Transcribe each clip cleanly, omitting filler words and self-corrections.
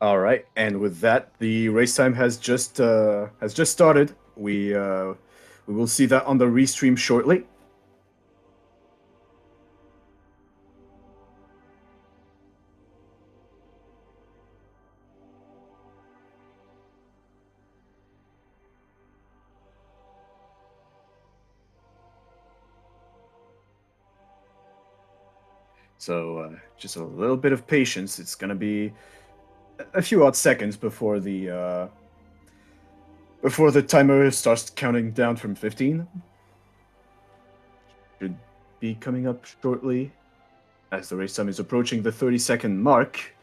All right, and with that, the race time has just started. We will see that on the restream shortly. So just a little bit of patience. It's gonna be a few odd seconds before the timer starts counting down from 15. Should be coming up shortly as the race time is approaching the 30-second mark.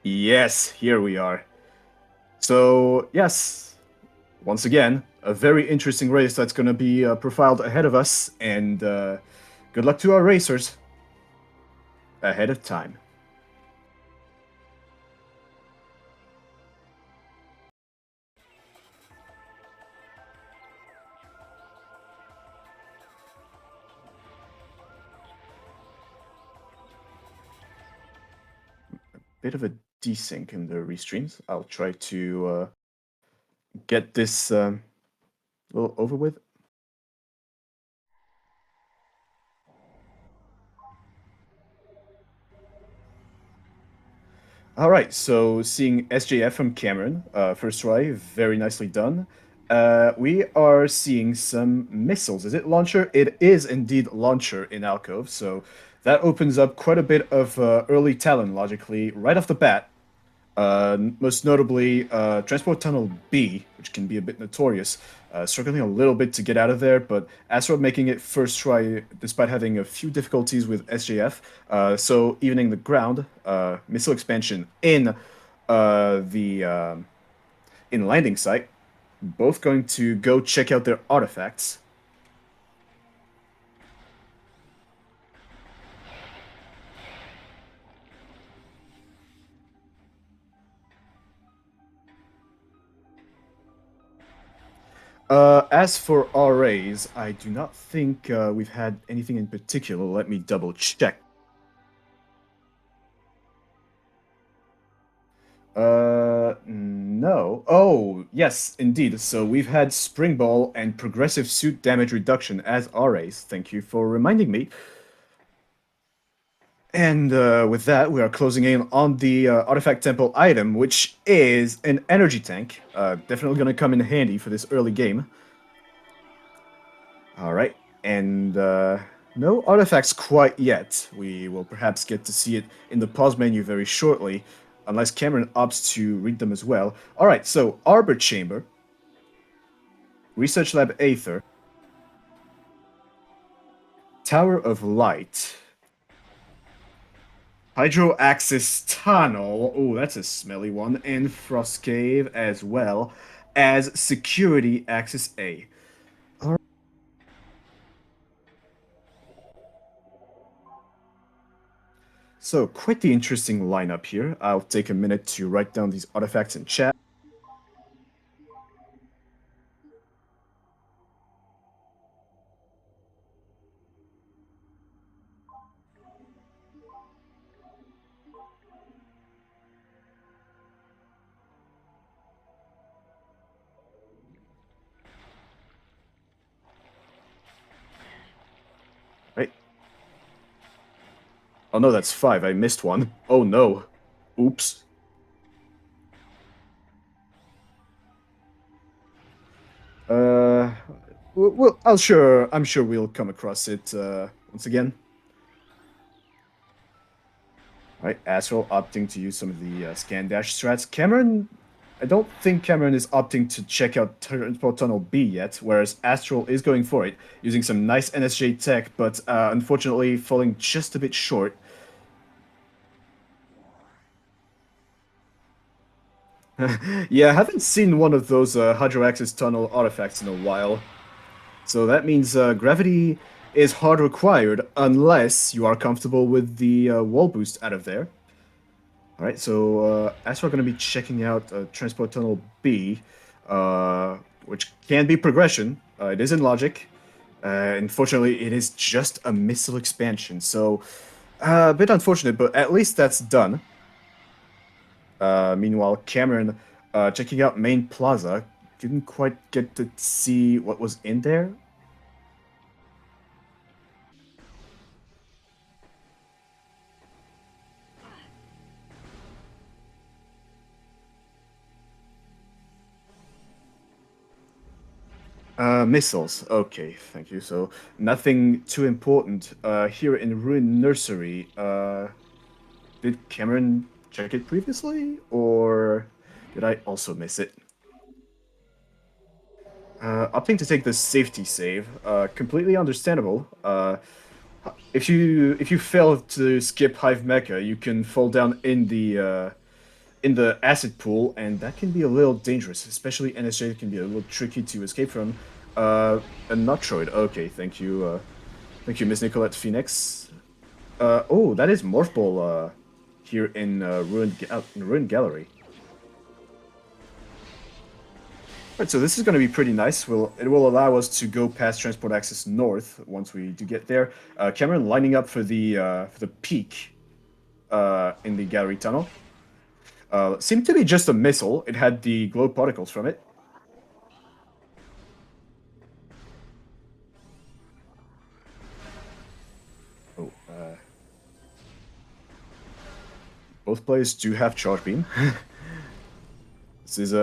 Yes, here we are. So yes, once again, a very interesting race that's going to be profiled ahead of us, and good luck to our racers ahead of time. Bit of a desync in the restreams. I'll try to get this a little over with. All right, so seeing SJF from Cameron, first try, very nicely done. We are seeing some missiles. Is it launcher? It is indeed launcher in Alcove, so that opens up quite a bit of early talent logically right off the bat. Most notably, Transport Tunnel B, which can be a bit notorious, struggling a little bit to get out of there, but Astral making it first try despite having a few difficulties with SJF. So evening the ground, missile expansion the in landing site, both going to go check out their artifacts. As for RAs, I do not think we've had anything in particular. Let me double check. No. Oh, yes, indeed. So we've had Spring Ball and Progressive Suit Damage Reduction as RAs. Thank you for reminding me. And with that, we are closing in on the Artifact Temple item, which is an energy tank. Definitely going to come in handy for this early game. All right, and no artifacts quite yet. We will perhaps get to see it in the pause menu very shortly, unless Cameron opts to read them as well. All right, so Arbor Chamber, Research Lab Aether, Tower of Light, Hydro Axis Tunnel. Oh, that's a smelly one, and Frost Cave as well as Security Axis A. So, quite the interesting lineup here. I'll take a minute to write down these artifacts in chat. Right? Oh no, that's 5. I missed one. Oh no. Oops. Well, I'm sure we'll come across it once again. All right, Astral opting to use some of the scan dash strats. Cameron, I don't think Cameron is opting to check out Transport Tunnel B yet, whereas Astral is going for it, using some nice NSJ tech, but unfortunately falling just a bit short. Yeah, I haven't seen one of those Hydroaxis Tunnel artifacts in a while. So that means gravity is hard required unless you are comfortable with the wall boost out of there. Alright, so as we're going to be checking out Transport Tunnel B, which can be progression, it is in logic. Unfortunately, it is just a missile expansion, so a bit unfortunate, but at least that's done. Meanwhile, Cameron, checking out main plaza, didn't quite get to see what was in there. Missiles. Okay, thank you. So nothing too important. Here in Ruin Nursery, did Cameron check it previously, or did I also miss it? Opting to take the safety save, completely understandable. If you fail to skip Hive Mecha, you can fall down in the acid pool, and that can be a little dangerous, especially NSJ can be a little tricky to escape from. A Metroid. Okay, thank you, Miss Nicolette Phoenix. Oh, that is Morph Ball here in Ruined Gallery. Right, so this is going to be pretty nice. It will allow us to go past Transport Access North once we do get there. Cameron lining up for the peak in the gallery tunnel. Seemed to be just a missile. It had the glow particles from it. Oh, both players do have Charge Beam. This is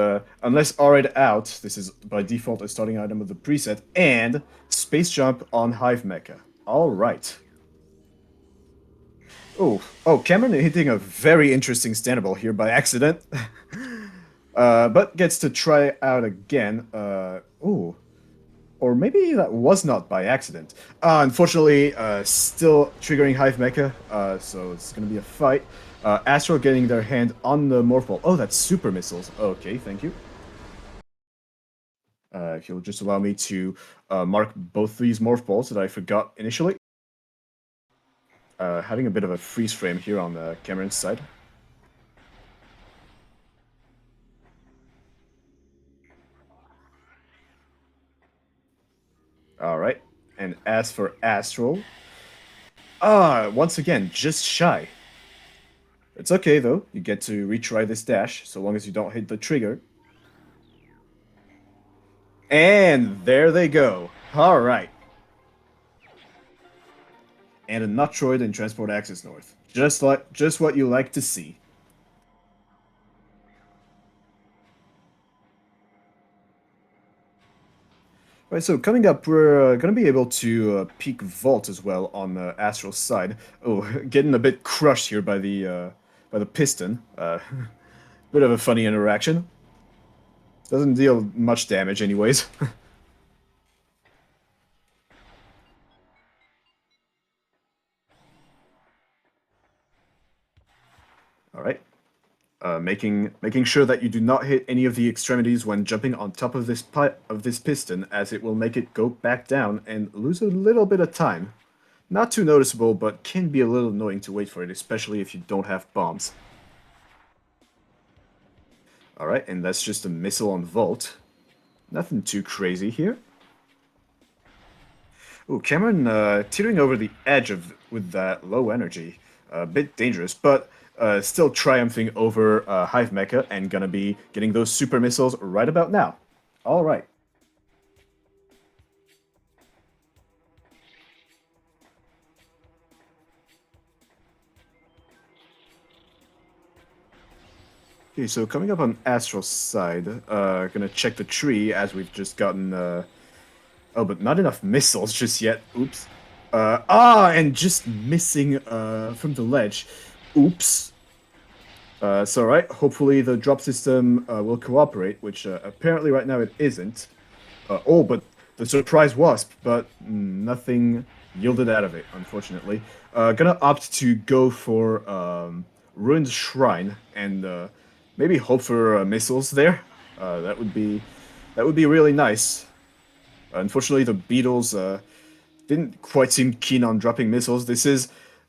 unless already out, this is by default a starting item of the preset, and Space Jump on Hive Mecha. Alright. Oh, Cameron hitting a very interesting standable here by accident. But gets to try out again. Or maybe that was not by accident. Unfortunately, still triggering Hive Mecha, so it's gonna be a fight. Astral getting their hand on the Morph Ball. Oh, that's super missiles. Okay, thank you. If you'll just allow me to mark both these Morph Balls that I forgot initially. Having a bit of a freeze frame here on Cameron's side. Alright, and as for Astral, once again, just shy. It's okay though, you get to retry this dash, so long as you don't hit the trigger. And there they go. Alright. And a Metroid in Transport Access North. Just what you like to see. Right, so coming up, we're going to be able to peek Vault as well on Astral's side. Oh, getting a bit crushed here by the piston. Bit of a funny interaction. Doesn't deal much damage anyways. Alright. Making sure that you do not hit any of the extremities when jumping on top of this piston, as it will make it go back down and lose a little bit of time. Not too noticeable, but can be a little annoying to wait for it, especially if you don't have bombs. Alright, and that's just a missile on Volt. Nothing too crazy here. Ooh, Cameron teetering over the edge with that low energy. A bit dangerous, but still triumphing over Hive Mecha and gonna be getting those super missiles right about now. Alright. Okay, so coming up on Astral's side, gonna check the tree as we've just gotten, oh, but not enough missiles just yet. Oops. And just missing, from the ledge. Oops. It's alright. Hopefully the drop system, will cooperate, which, apparently right now it isn't. But the surprise wasp, but nothing yielded out of it, unfortunately. Gonna opt to go for, Ruined Shrine, and, maybe hope for missiles there. That would be really nice. Unfortunately, the Beatles didn't quite seem keen on dropping missiles.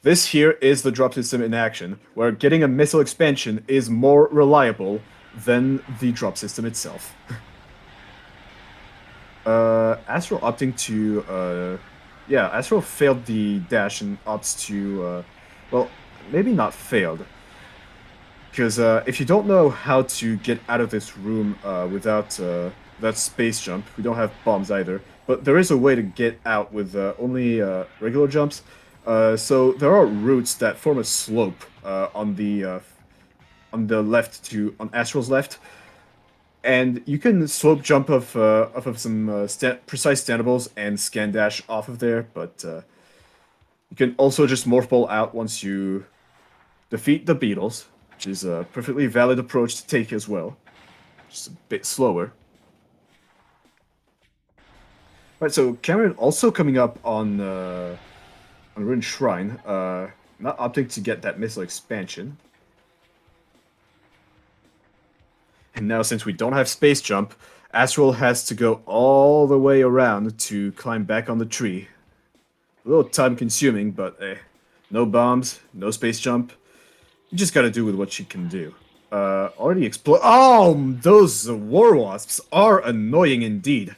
This here is the drop system in action, where getting a missile expansion is more reliable than the drop system itself. Astral opting to yeah, Astral failed the dash and opts to well, maybe not failed. Because if you don't know how to get out of this room without that space jump, we don't have bombs either. But there is a way to get out with only regular jumps. So there are routes that form a slope on the left to on Astral's left, and you can slope jump off of some precise standables and scan dash off of there. But you can also just morph ball out once you defeat the beetles, which is a perfectly valid approach to take as well. Just a bit slower. Right, so Cameron also coming up on Ruined Shrine, not opting to get that missile expansion. And now since we don't have space jump, Astral has to go all the way around to climb back on the tree. A little time consuming, but no bombs, no space jump. You just gotta do with what she can do. Already explode. Oh, those war wasps are annoying indeed.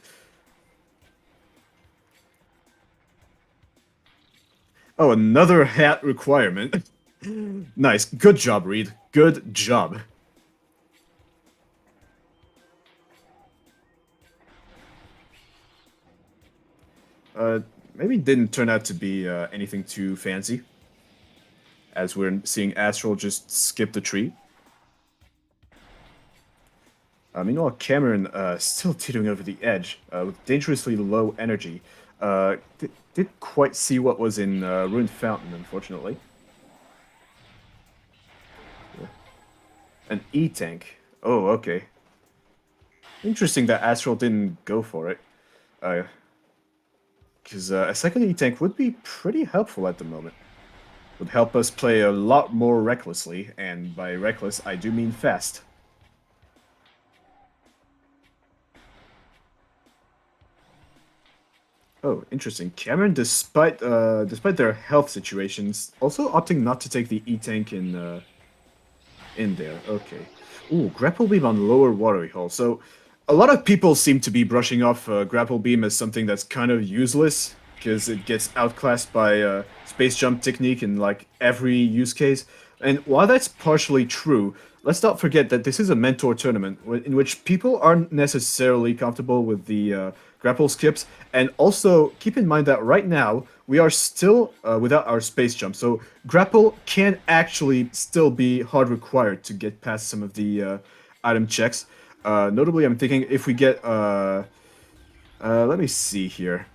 Oh, another hat requirement. Nice. Good job, Reed. Good job. Uh, Maybe didn't turn out to be anything too fancy, as we're seeing Astral just skip the tree. Meanwhile, Cameron still teetering over the edge with dangerously low energy. Didn't quite see what was in Ruined Fountain, unfortunately. An E-tank. Oh, okay. Interesting that Astral didn't go for it. Because a second E-tank would be pretty helpful at the moment. Would help us play a lot more recklessly, and by reckless, I do mean fast. Oh, interesting. Cameron, despite their health situations, also opting not to take the E-tank in there. Okay. Ooh, grapple beam on lower watery hole. So, a lot of people seem to be brushing off grapple beam as something that's kind of useless because it gets outclassed by space jump technique in like every use case. And while that's partially true, let's not forget that this is a mentor tournament in which people aren't necessarily comfortable with the grapple skips. And also keep in mind that right now we are still without our space jump, so grapple can actually still be hard required to get past some of the item checks. Notably, I'm thinking if we get let me see here.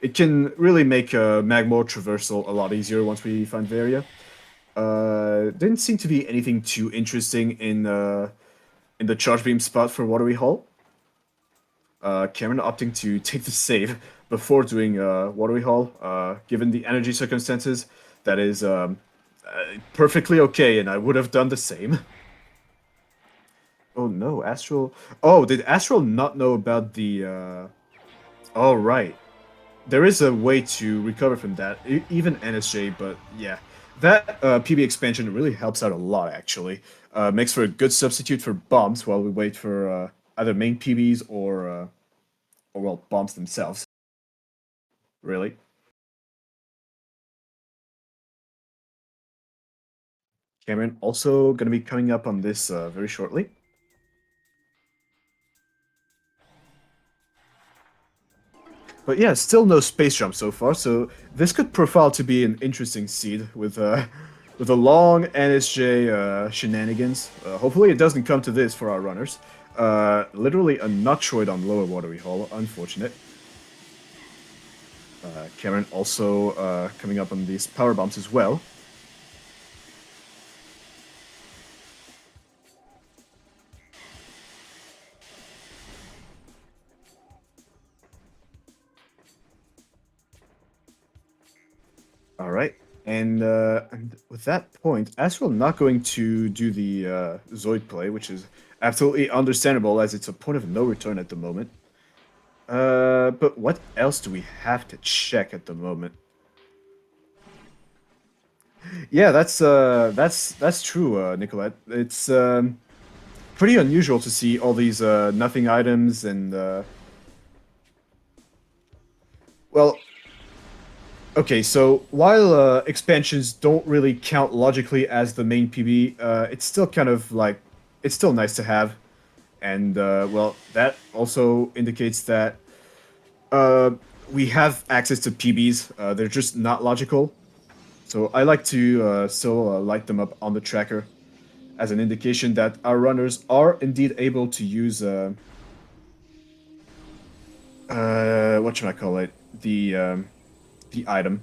It can really make Magmore traversal a lot easier once we find the area. Didn't seem to be anything too interesting in the charge beam spot for Watery Hall. Cameron opting to take the save before doing Watery Hall, given the energy circumstances. That is perfectly okay, and I would have done the same. Oh no, Astral. Oh, did Astral not know about the? Oh right, there is a way to recover from that, even NSJ. But yeah, that PB expansion really helps out a lot. Actually, makes for a good substitute for bombs while we wait for either main PBs or well, bombs themselves. Really. Cameron also going to be coming up on this very shortly. But yeah, still no space jump so far, so this could profile to be an interesting seed with a long NSJ shenanigans. Hopefully it doesn't come to this for our runners. Literally a Metroid on lower watery hole, unfortunate. Cameron also coming up on these power bombs as well. All right. And with that point, Astral not going to do the Zoid play, which is absolutely understandable as it's a point of no return at the moment. But what else do we have to check at the moment? Yeah, that's true, Nicolette. It's pretty unusual to see all these nothing items and well, Okay, so while expansions don't really count logically as the main PB, it's still kind of like it's still nice to have, and well, that also indicates that uh, we have access to PBs. They're just not logical, so I like to still light them up on the tracker as an indication that our runners are indeed able to use what should I call it, the item.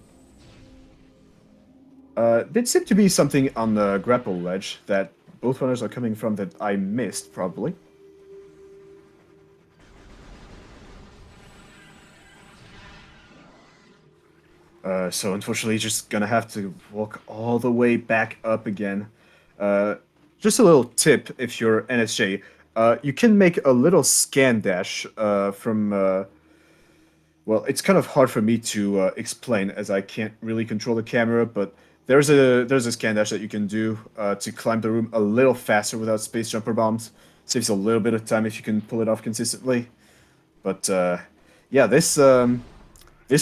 There seemed to be something on the grapple ledge that both runners are coming from that I missed, probably. So unfortunately, just gonna have to walk all the way back up again. Uh, just a little tip if you're NSJ. You can make a little scan dash from well, it's kind of hard for me to explain as I can't really control the camera, but there's a scan dash that you can do to climb the room a little faster without space jumper bombs. Saves a little bit of time if you can pull it off consistently. But yeah, this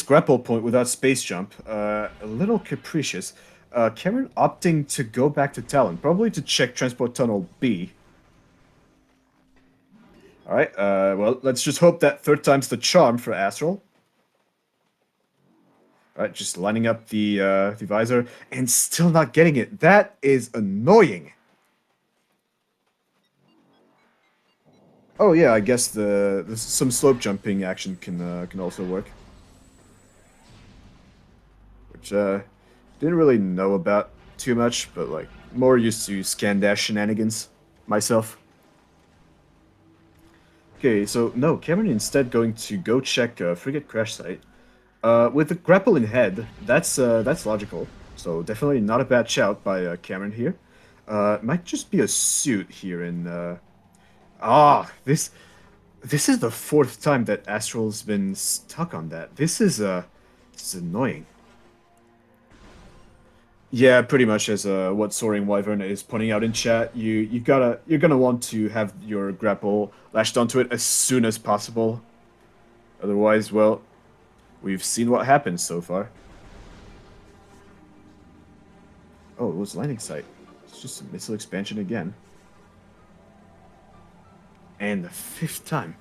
grapple point without space jump, a little capricious. Cameron opting to go back to Talon, probably to check transport tunnel B. All right. Well, let's just hope that third time's the charm for Astral. All right, just lining up the visor and still not getting it. That is annoying. Oh yeah, I guess the some slope jumping action can also work, which didn't really know about too much, but like more used to scan dash shenanigans myself. Okay, so no, Cameron instead going to go check frigate crash site. With the grapple in head, that's logical. So definitely not a bad shout by Cameron here. Might just be a suit here in. This is the fourth time that Astral's been stuck on that. This is annoying. Yeah, pretty much as what Soaring Wyvern is pointing out in chat. You're gonna want to have your grapple lashed onto it as soon as possible. Otherwise, well, we've seen what happens so far. Oh, it was landing site. It's just a missile expansion again. And the fifth time.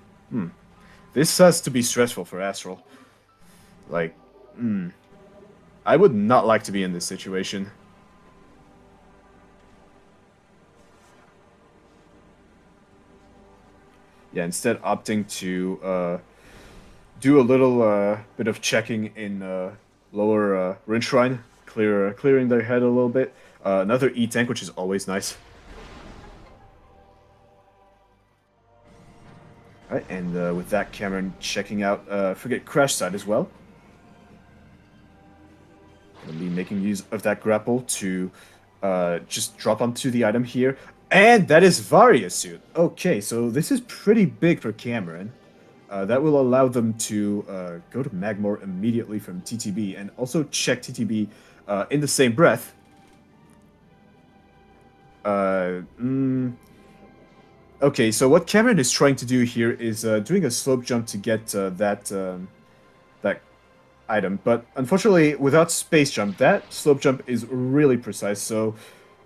This has to be stressful for Astral. Like, I would not like to be in this situation. Yeah, instead opting to do a little bit of checking in lower Rin Shrine, clearing their head a little bit. Another E-tank, which is always nice. Alright, and with that, Cameron checking out Frigate Crash Site as well. Gonna be making use of that grapple to just drop onto the item here. And that is Varia's suit. Okay, so this is pretty big for Cameron. That will allow them to go to Magmore immediately from TTB and also check TTB in the same breath. Okay, so what Cameron is trying to do here is doing a slope jump to get that item, but unfortunately, without space jump, that slope jump is really precise. So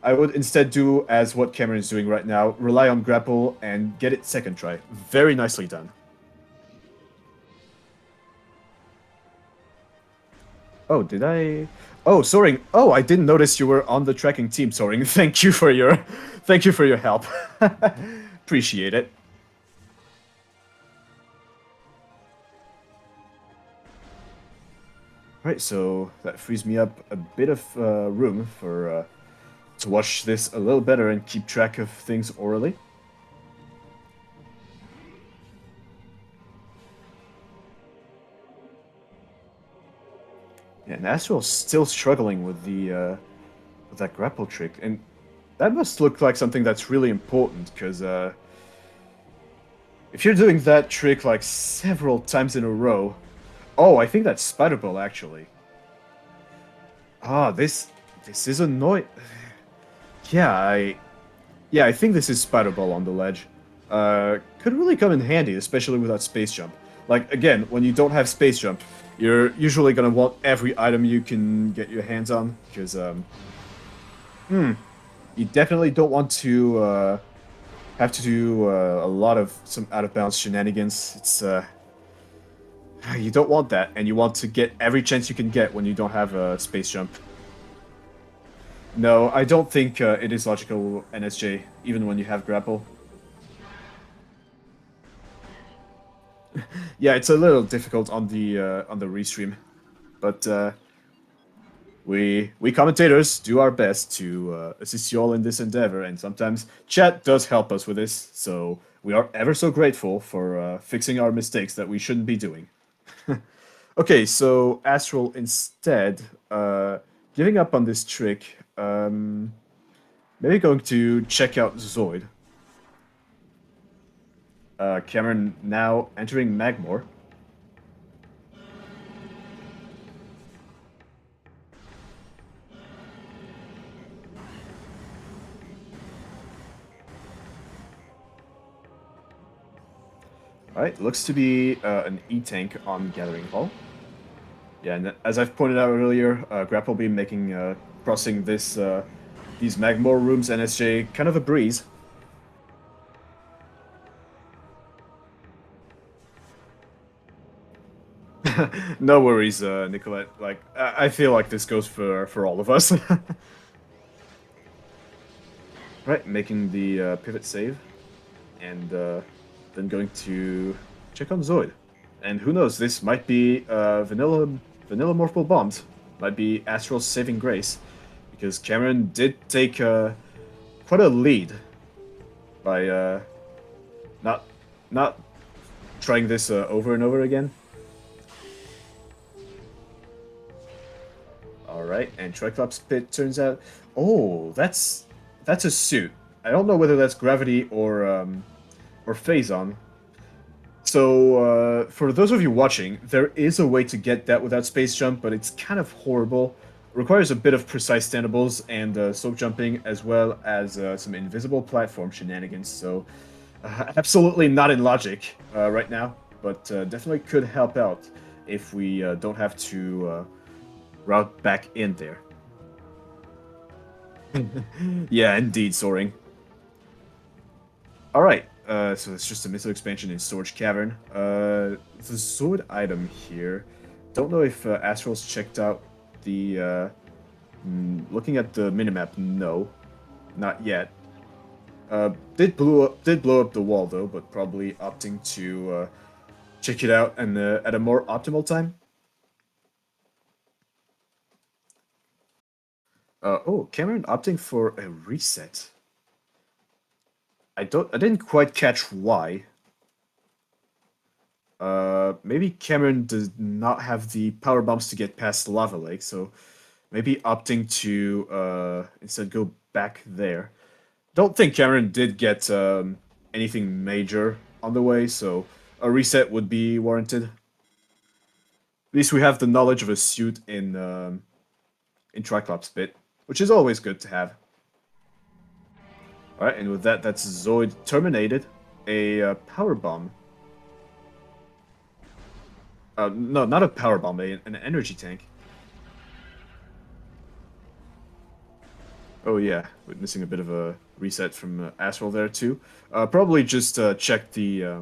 I would instead do as what Cameron is doing right now: rely on grapple and get it second try. Very nicely done. Oh, did I? Oh, Soaring. Oh, I didn't notice you were on the tracking team, Soaring. Thank you for your help. Appreciate it. Right, so that frees me up a bit of room for to watch this a little better and keep track of things orally. Yeah, and Astral's still struggling with that grapple trick, and that must look like something that's really important because if you're doing that trick like several times in a row, oh, I think that's Spider Ball actually. Ah, this is annoying. Yeah, I think this is Spider Ball on the ledge. Could really come in handy, especially without space jump. Like again, when you don't have space jump, You're usually gonna want every item you can get your hands on, because you definitely don't want to have to do a lot of some out of bounds shenanigans. It's you don't want that, and you want to get every chance you can get when you don't have a space jump. No, I don't think it is logical NSJ, even when you have grapple. Yeah, it's a little difficult on the restream, but we commentators do our best to assist you all in this endeavor, and sometimes chat does help us with this. So we are ever so grateful for fixing our mistakes that we shouldn't be doing. Okay, so Astral instead, giving up on this trick, maybe going to check out Zoid. Cameron now entering Magmore. Alright, looks to be an E-Tank on Gathering Hall. Yeah, and as I've pointed out earlier, Grapple Beam making crossing these Magmore rooms NSJ kind of a breeze. No worries, Nicolette. Like, I feel like this goes for all of us. Right, making the pivot save, and then going to check on Zoid. And who knows, this might be vanilla morphable bombs. Might be Astral's saving grace, because Cameron did take quite a lead by not not trying this over and over again. All right, and Triclops pit turns out. Oh, that's a suit. I don't know whether that's gravity or phazon. So, for those of you watching, there is a way to get that without space jump, but it's kind of horrible. Requires a bit of precise standables and slope jumping, as well as some invisible platform shenanigans. So, absolutely not in logic right now, but definitely could help out if we don't have to route back in there. Yeah, indeed, soaring. All right, so it's just a missile expansion in Storage Cavern. The sword item here. Don't know if Astral's checked out the. Looking at the minimap, no, not yet. Did blow up the wall though, but probably opting to check it out and at a more optimal time. Oh, Cameron opting for a reset. I didn't quite catch why. Maybe Cameron does not have the power bombs to get past Lava Lake, so maybe opting to instead go back there. Don't think Cameron did get anything major on the way, so a reset would be warranted. At least we have the knowledge of a suit in Triclops bit, which is always good to have. All right, and with that, that's Zoid terminated. A power bomb. No, not a power bomb, an energy tank. Oh yeah, witnessing a bit of a reset from Astral there too. Probably just check the.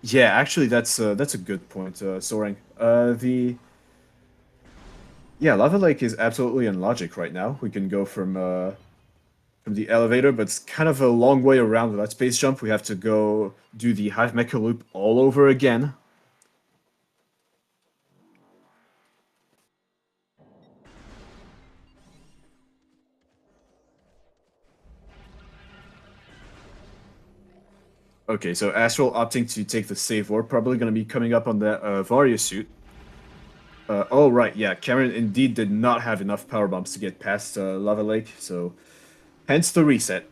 Yeah, actually, that's a good point, Soaring. The Yeah, Lava Lake is absolutely in logic right now. We can go from the elevator, but it's kind of a long way around with that space jump. We have to go do the Hive Mecha loop all over again. Okay, so Astral opting to take the save war, probably going to be coming up on that Varia suit. Oh, right, yeah, Cameron indeed did not have enough power bombs to get past Lava Lake, so hence the reset.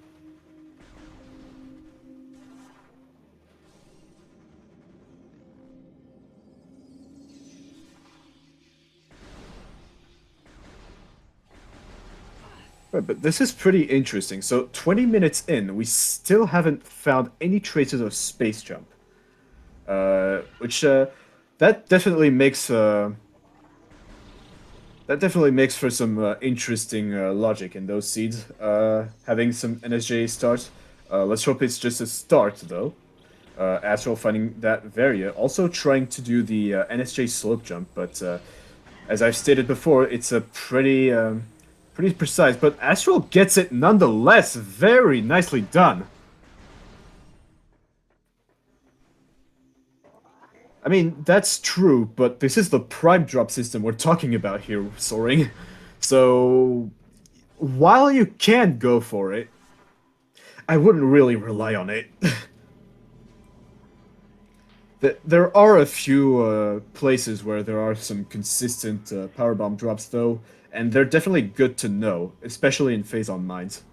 Right, but this is pretty interesting. So 20 minutes in, we still haven't found any traces of space jump. which that definitely makes that definitely makes for some interesting logic in those seeds. Having some NSJ start. Let's hope it's just a start though. Astral finding that Varia, also trying to do the NSJ slope jump, but as I've stated before, it's a pretty precise. But Astral gets it nonetheless. Very nicely done. I mean, that's true, but this is the prime drop system we're talking about here, Soaring. So, while you can go for it, I wouldn't really rely on it. There are a few places where there are some consistent power bomb drops, though, and they're definitely good to know, especially in phase-on mines.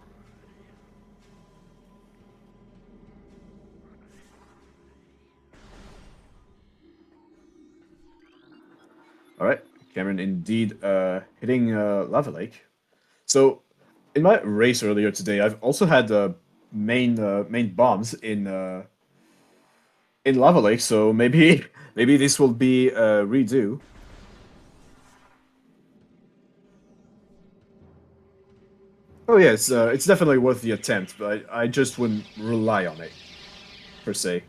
All right, Cameron, indeed, hitting Lava Lake. So, in my race earlier today, I've also had main bombs in Lava Lake, so maybe maybe this will be a redo. Oh yeah, it's definitely worth the attempt, but I just wouldn't rely on it per se.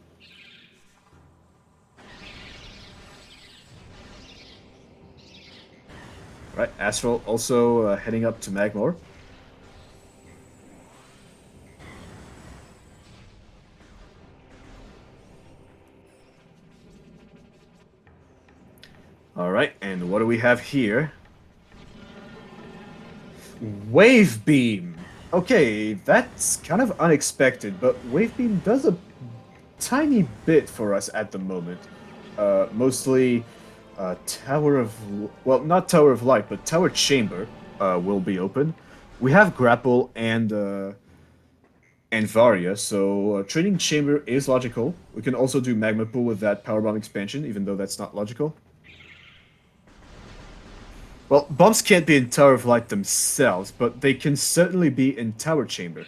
Right, Astral also heading up to Magmore. All right, and what do we have here? Wave Beam. Okay, that's kind of unexpected, but Wave Beam does a tiny bit for us at the moment. Mostly Tower of... Well, not Tower of Light, but Tower Chamber will be open. We have Grapple and Varia, so Trading Chamber is logical. We can also do Magma Pool with that Power Bomb expansion, even though that's not logical. Well, bombs can't be in Tower of Light themselves, but they can certainly be in Tower Chamber.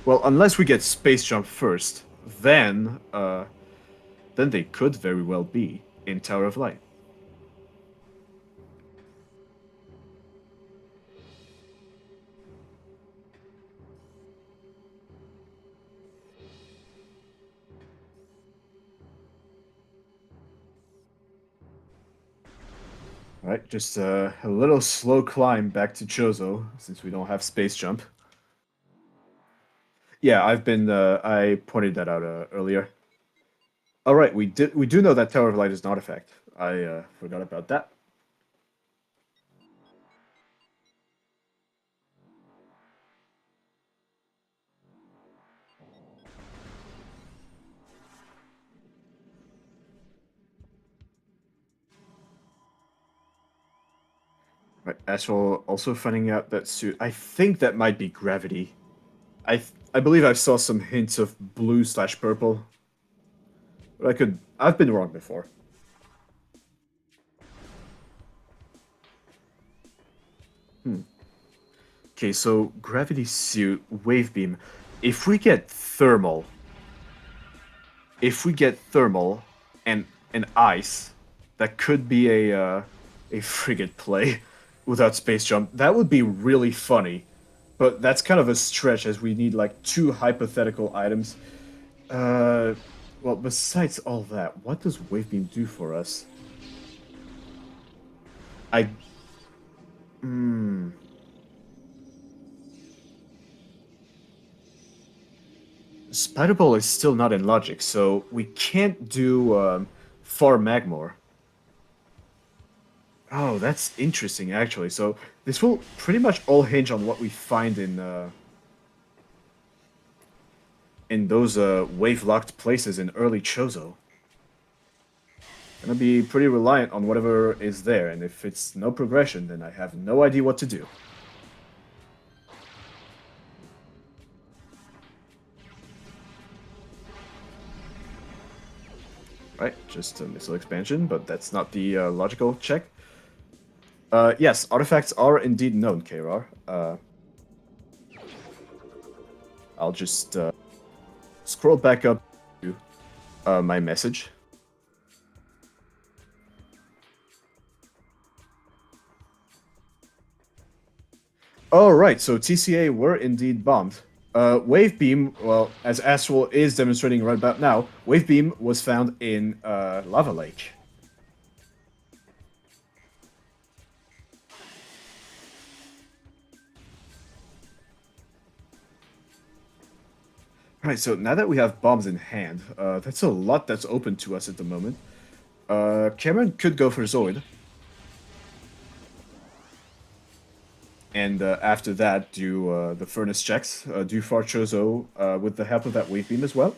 Well, unless we get Space Jump first, then they could very well be in Tower of Light. Alright, just a little slow climb back to Chozo, since we don't have Space Jump. Yeah, I pointed that out earlier. Alright, we do know that Tower of Light is not effect. I forgot about that. Right, Astral also finding out that suit. I think that might be gravity. I believe I saw some hints of blue slash purple. But I've been wrong before. Okay, so gravity suit, wave beam. If we get thermal, if we get thermal and ice, that could be a frigate play without space jump. That would be really funny, but that's kind of a stretch as we need like two hypothetical items. Uh, well, besides all that, what does wave beam do for us? I hmm. Spider Ball is still not in logic, so we can't do Far Magmore. Oh, that's interesting, actually. So this will pretty much all hinge on what we find in those wave-locked places in early Chozo. Gonna be pretty reliant on whatever is there, and if it's no progression, then I have no idea what to do. Right, just a missile expansion, but that's not the logical check. Yes, artifacts are indeed known, KR. I'll just scroll back up to my message. All right, so TCA were indeed bombed. Wave Beam, well, as Astral is demonstrating right about now, Wave Beam was found in Lava Lake. Right, so now that we have bombs in hand, that's a lot that's open to us at the moment. Cameron could go for Zoid. And after that, do the furnace checks. Do Farchozo with the help of that Wave Beam as well.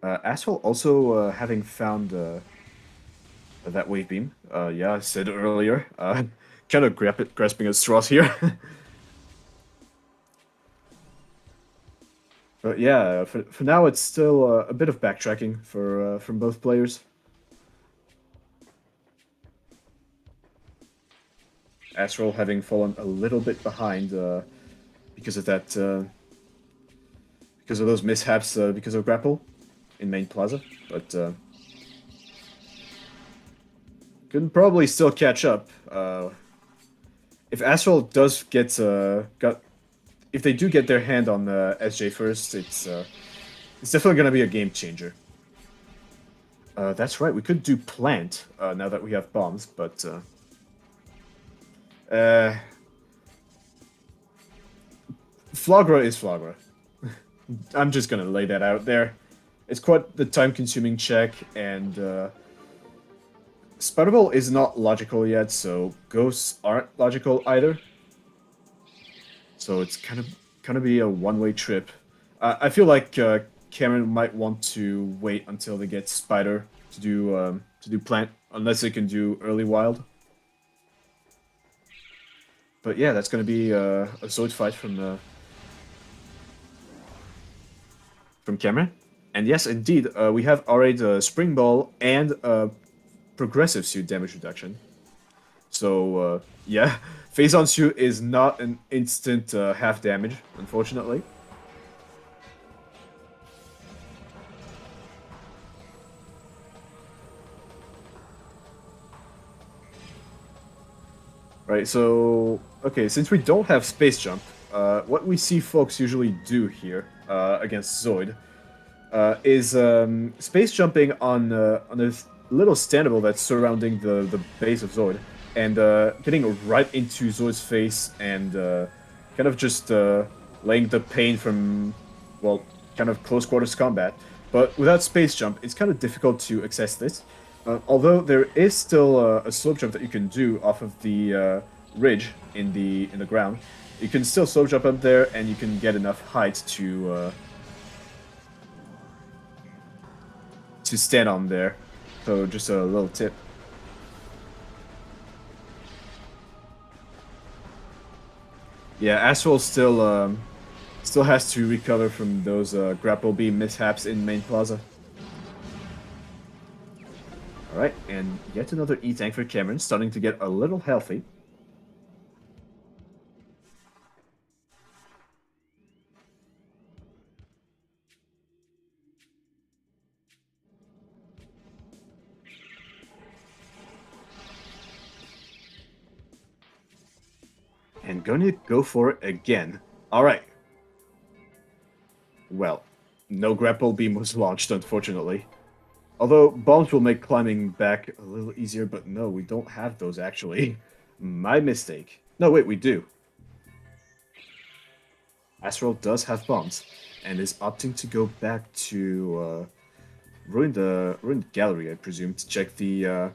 Astral also having found that Wave Beam. Yeah, I said earlier. Kind of grasping at straws here. But yeah, for now it's still a bit of backtracking for from both players. Astral having fallen a little bit behind because of that, because of those mishaps, because of grapple in main plaza, but can probably still catch up. If Astral does get if they do get their hand on SJ first, it's definitely gonna be a game changer. That's right, we could do plant now that we have bombs, but Flagra is Flagra. I'm just gonna lay that out there. It's quite the time-consuming check, and Sputterball is not logical yet, so ghosts aren't logical either. So it's kind of be a one-way trip. I feel like Cameron might want to wait until they get Spider to do plant, unless they can do early wild. But yeah, that's gonna be a Zoid fight from Cameron. And yes, indeed, we have already the Spring Ball and progressive suit damage reduction. So yeah, Phase on suit is not an instant half damage, unfortunately. Right, so okay, since we don't have space jump, what we see folks usually do here against Zoid is space jumping on a little standable that's surrounding the base of Zoid, and getting right into Zoid's face and kind of just laying the pain from, well, kind of close quarters combat. But without space jump, it's kind of difficult to access this. Although there is still a slope jump that you can do off of the ridge in the ground, you can still slope jump up there, and you can get enough height to stand on there. So just a little tip. Yeah, Astral still has to recover from those grapple beam mishaps in main plaza. Alright, and yet another E-Tank for Cameron, starting to get a little healthy. And going to go for it again. Alright. Well, no grapple beam was launched, unfortunately. Although bombs will make climbing back a little easier, but no, we don't have those actually. My mistake. No, wait, we do. Astral does have bombs, and is opting to go back to ruined gallery, I presume, to check the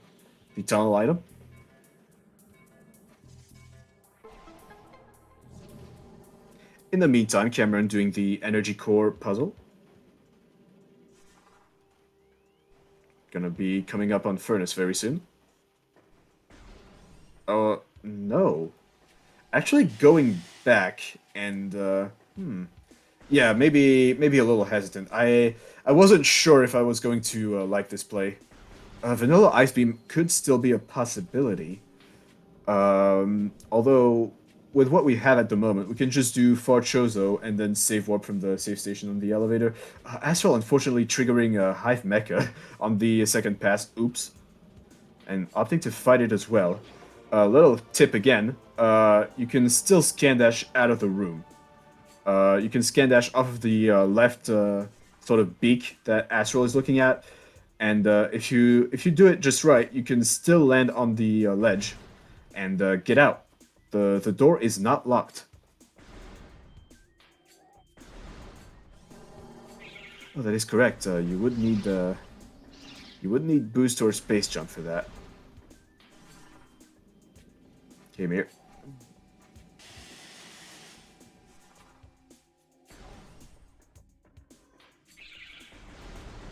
tunnel item. In the meantime, Cameron doing the energy core puzzle. Gonna be coming up on Furnace very soon. No. Actually going back and, yeah, maybe a little hesitant. I wasn't sure if I was going to like this play. Vanilla Ice Beam could still be a possibility. Although, with what we have at the moment, we can just do Far Chozo and then save warp from the save station on the elevator. Astral, unfortunately, triggering Hive Mecha on the second pass. Oops. And opting to fight it as well. A little tip again, you can still scan dash out of the room. You can scan dash off of the left sort of beak that Astral is looking at, and if you do it just right, you can still land on the ledge and get out. The door is not locked. Oh, that is correct. You would need boost or space jump for that. Came here.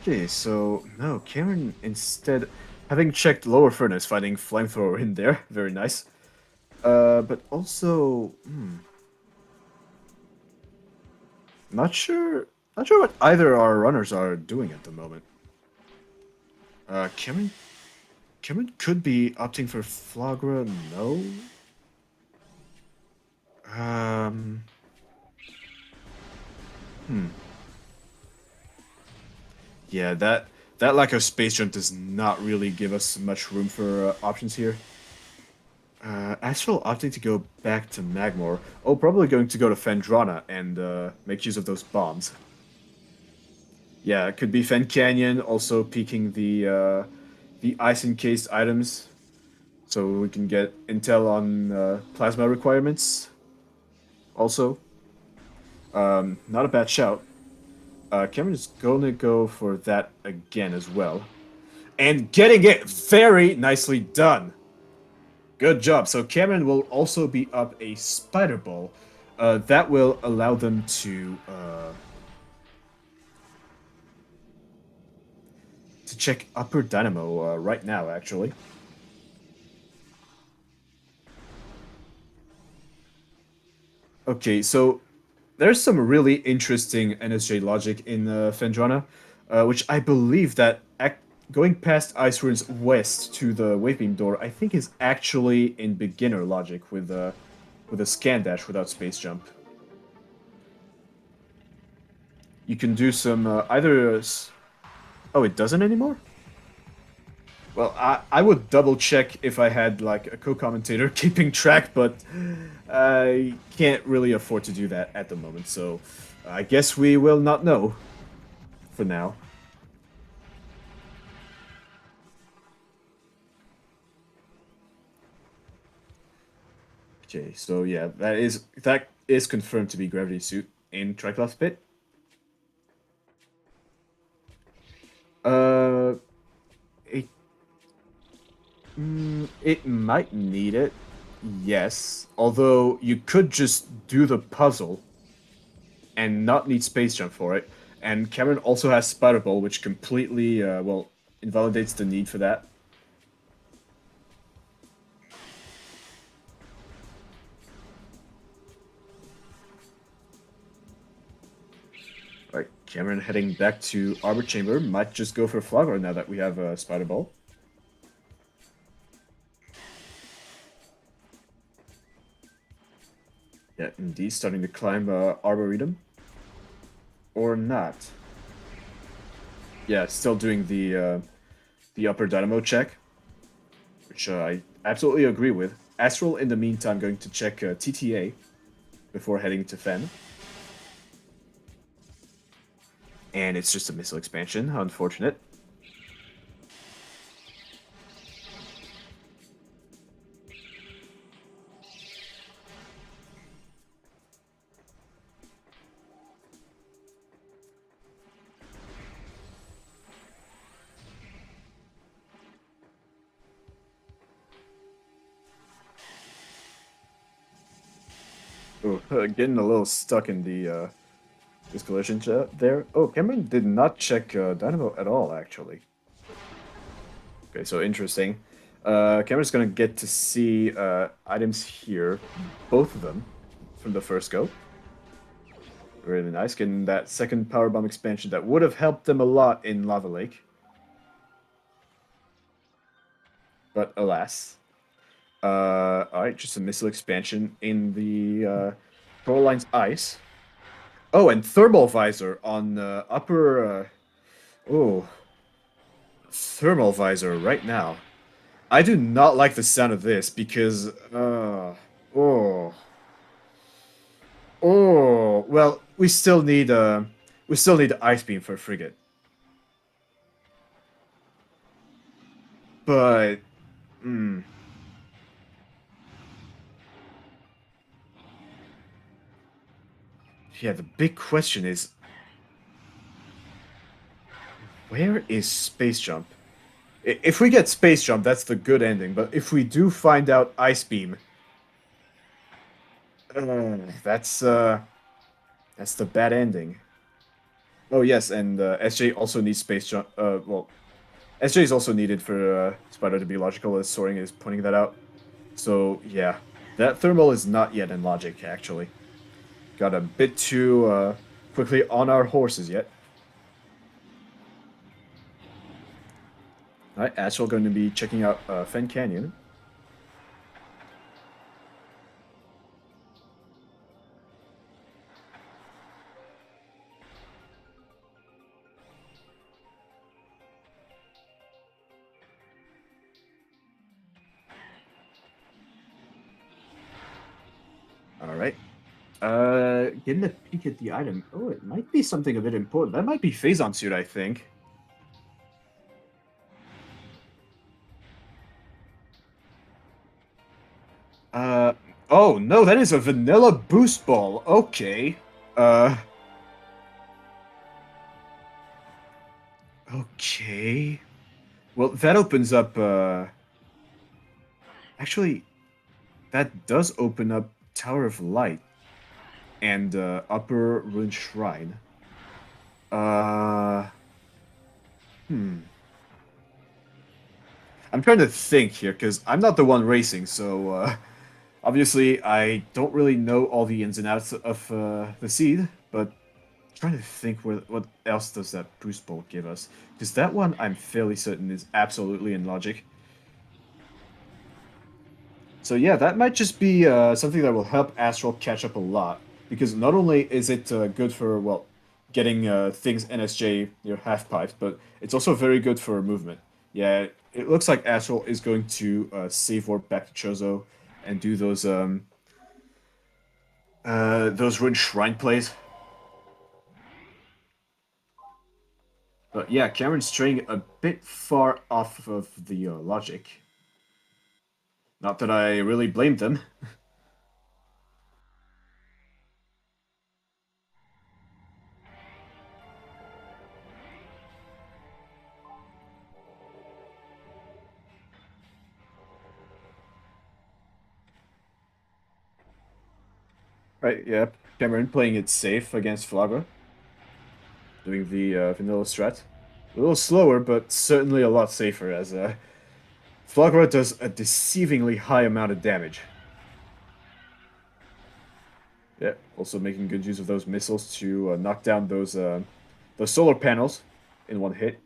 Okay, so no, Cameron instead, having checked lower furnace, finding flamethrower in there, very nice. But also, not sure, not sure what either our runners are doing at the moment. Cameron could be opting for Flagra. No. Um. Hmm. Yeah, that lack of space jump does not really give us much room for options here. Astral opting to go back to Magmore. Oh, probably going to go to Fendrana and make use of those bombs. Yeah, it could be Fen Canyon, also peeking the ice encased items, so we can get intel on plasma requirements. Also, not a bad shout. Cameron is gonna go for that again as well, and getting it very nicely done. Good job. So Cameron will also be up a spider ball. That will allow them to check upper dynamo right now, actually. Okay, so there's some really interesting NSJ logic in Fendrana, which I believe that going past Ice Ruins west to the Wavebeam door, I think is actually in beginner logic with a scan dash without space jump. You can do some either. Oh, it doesn't anymore? Well, I would double check if I had like a co-commentator keeping track, but I can't really afford to do that at the moment, so I guess we will not know for now. Okay, so yeah, that is confirmed to be Gravity Suit in Triclops Pit. Uh, it it might need it, yes. Although you could just do the puzzle and not need space jump for it. And Cameron also has Spider Ball, which completely well invalidates the need for that. Right, Cameron heading back to Arbor Chamber might just go for Flogger now that we have Spider Ball. Yeah, indeed, starting to climb Arboretum. Or not. Yeah, still doing the upper dynamo check, which I absolutely agree with. Astral, in the meantime, going to check TTA before heading to Fen. And it's just a missile expansion, unfortunate. Oh, getting a little stuck in the this collision there. Oh, Cameron did not check Dynamo at all, actually. Okay, so interesting. Cameron's gonna get to see items here, both of them, from the first go. Really nice, getting that second power bomb expansion that would have helped them a lot in Lava Lake. but alas. All right, just a missile expansion in the Coraline's ice. Oh, and thermal visor on upper. Oh, thermal visor right now. I do not like the sound of this because. Oh. Oh. Well, we still need ice beam for frigate, but. Hmm. Yeah, the big question is, where is space jump? If we get space jump, that's the good ending. But if we do find out ice beam, that's the bad ending. Oh yes, and SJ also needs space jump. Well, SJ is also needed for Spider to be logical, as Soaring is pointing that out. So yeah, that thermal is not yet in logic. Actually, got a bit too quickly on our horses yet. All right, Astral going to be checking out Fen Canyon. All right. Getting a peek at the item. Oh, it might be something a bit important. That might be Phazon suit, I think. Uh, oh no, that is a vanilla boost ball. Okay. Uh, okay. Well, that opens up, actually, that does open up Tower of Light and, Upper Ruined Shrine. Uh, hmm. I'm trying to think here, because I'm not the one racing, so, obviously, I don't really know all the ins and outs of the seed, but trying to think what else does that boost bolt give us? Because that one I'm fairly certain is absolutely in logic. So yeah, that might just be something that will help Astral catch up a lot. Because not only is it good for, well, getting things NSJ near half pipes, but it's also very good for movement. Yeah, it looks like Astral is going to save warp back to Chozo and do those Ruined Shrine plays. But yeah, Cameron's straying a bit far off of the logic. Not that I really blamed them. Right, yeah. Cameron playing it safe against Flagra, doing the vanilla strat. A little slower, but certainly a lot safer, as Flagra does a deceivingly high amount of damage. Yeah, also making good use of those missiles to knock down those solar panels in one hit.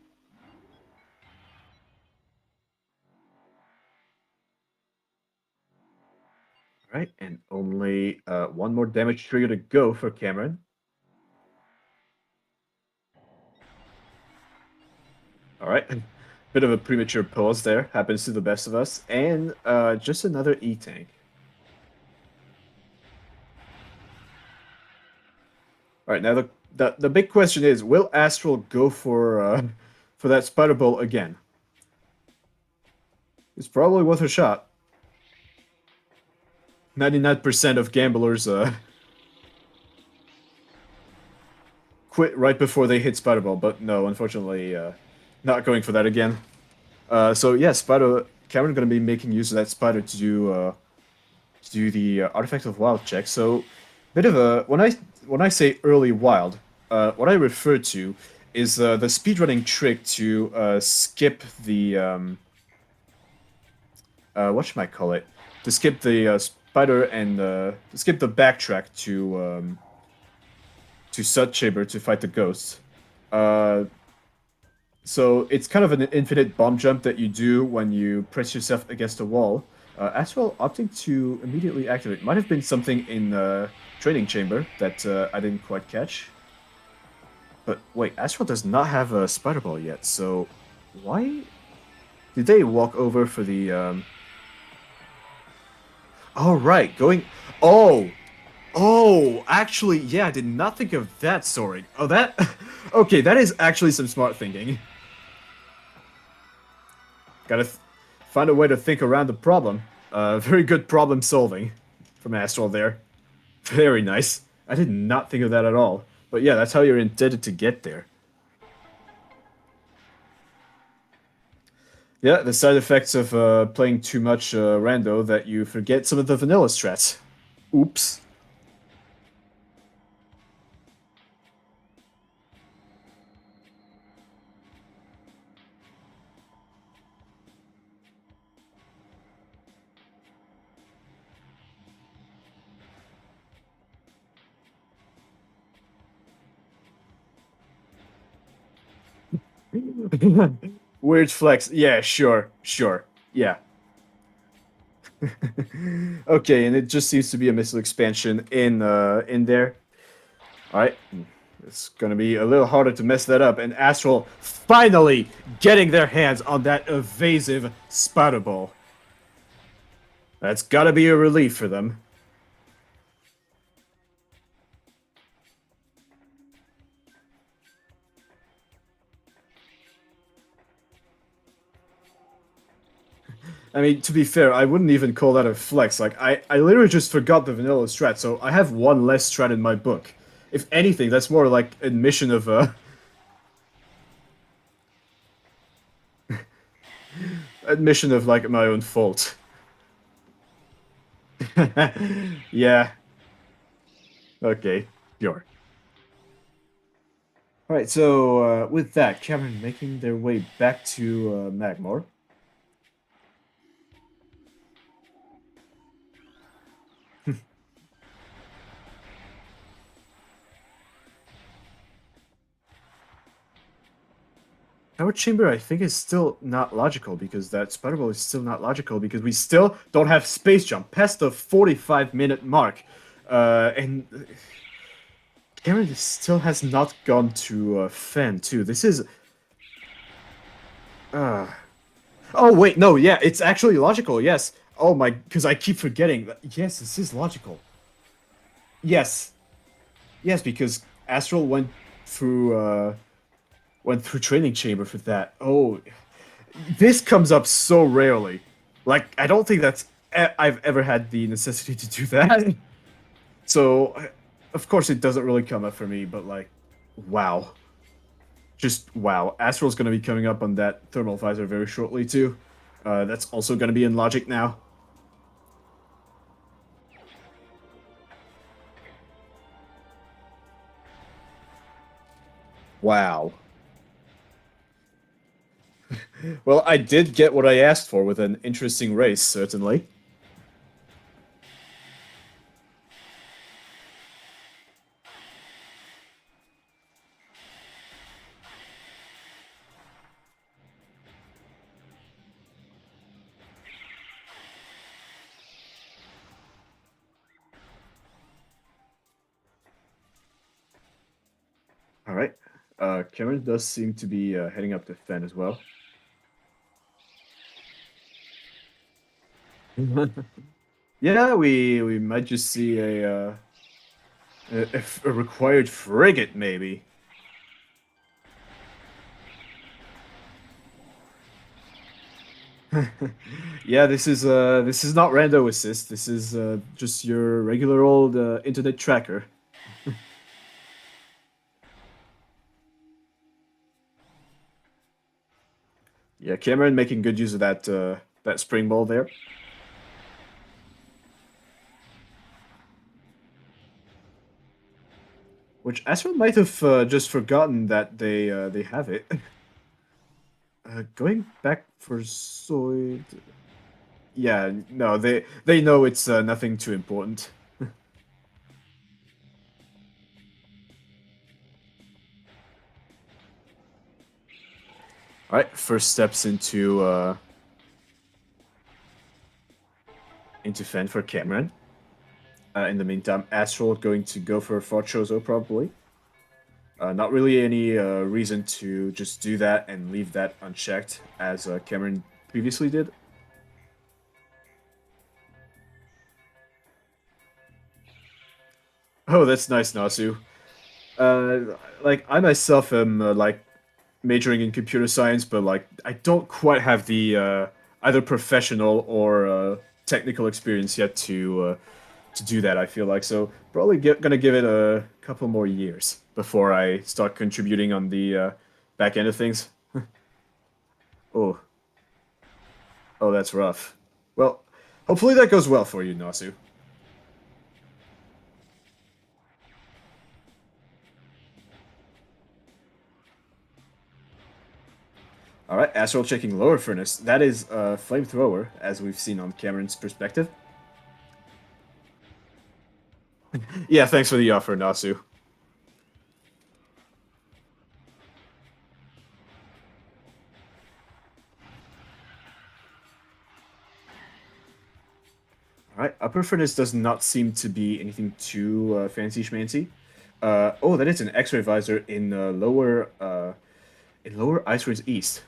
All right, and only one more damage trigger to go for Cameron. All right. Bit of a premature pause there. Happens to the best of us. And just another E-Tank. All right, now the big question is, will Astral go for that Spider Bolt again? It's probably worth a shot. 99% of gamblers quit right before they hit Spider Bolt, but no, unfortunately, not going for that again. So yeah, Spider Cameron gonna be making use of that Spider to do the Artifact of Wild check. So, bit of a when I say early wild, what I refer to is the speedrunning trick to skip the what should I call it? To skip the spider and to skip the backtrack to Sud Chamber to fight the ghosts. Uh, So it's kind of an infinite bomb jump that you do when you press yourself against a wall. Astral opting to immediately activate. Might have been something in training chamber that I didn't quite catch. But wait, Astral does not have a spider ball yet, so why did they walk over for the Oh right, going Oh! Oh, actually, yeah, I did not think of that, Soaring. Oh, that okay, that is actually some smart thinking. Gotta find a way to think around the problem. Very good problem solving from Astral there. Very nice. I did not think of that at all. But yeah, that's how you're intended to get there. Yeah, the side effects of playing too much rando that you forget some of the vanilla strats. Oops. Weird flex. Yeah, sure, sure. Yeah. Okay, and it just seems to be a missile expansion in there. All right. It's gonna be a little harder to mess that up, and Astral finally getting their hands on that evasive spider ball. That's gotta be a relief for them. I mean, to be fair, I wouldn't even call that a flex. Like, I literally just forgot the vanilla strat, so I have one less strat in my book. If anything, that's more like admission of admission of like my own fault. Yeah. Okay. Sure. All right. So with that, Cameron making their way back to Magmore. Power chamber, I think, is still not logical because that spider ball is still not logical because we still don't have space jump past the 45-minute mark, and Cameron still has not gone to Fen too. This is uh oh wait, no, yeah, it's actually logical. Yes. Oh my, because I keep forgetting. Yes, this is logical. Yes, yes, because Astral went through training chamber for that. Oh, this comes up so rarely. Like, I don't think I've ever had the necessity to do that. So, of course, it doesn't really come up for me, but like, wow. Just wow. Astral's going to be coming up on that thermal visor very shortly, too. That's also going to be in logic now. Wow. Well, I did get what I asked for with an interesting race, certainly. All right. Cameron does seem to be heading up to Fen as well. Yeah, we might just see a required frigate, maybe. Yeah, this is not rando assist. This is just your regular old internet tracker. Yeah, Cameron making good use of that spring ball there. Which Astral might have just forgotten that they have it. Going back for Zoid. Yeah, no, they know it's nothing too important. All right, first steps into Fen for Cameron. In the meantime, Astral going to go for Chozo probably. Not really any reason to just do that and leave that unchecked as Cameron previously did. Oh, that's nice, Nasu. Like I myself am like majoring in computer science, but like I don't quite have the either professional or technical experience yet to do that. I feel like so probably gonna give it a couple more years before I start contributing on the back end of things. Oh, oh, that's rough. Well, hopefully that goes well for you, Nasu. All right, Astral checking lower furnace. That is a flamethrower, as we've seen on Cameron's perspective. Yeah, thanks for the offer, Nasu. All right, upper furnace does not seem to be anything too fancy schmancy. Oh, that is an X-ray visor in lower ice range east.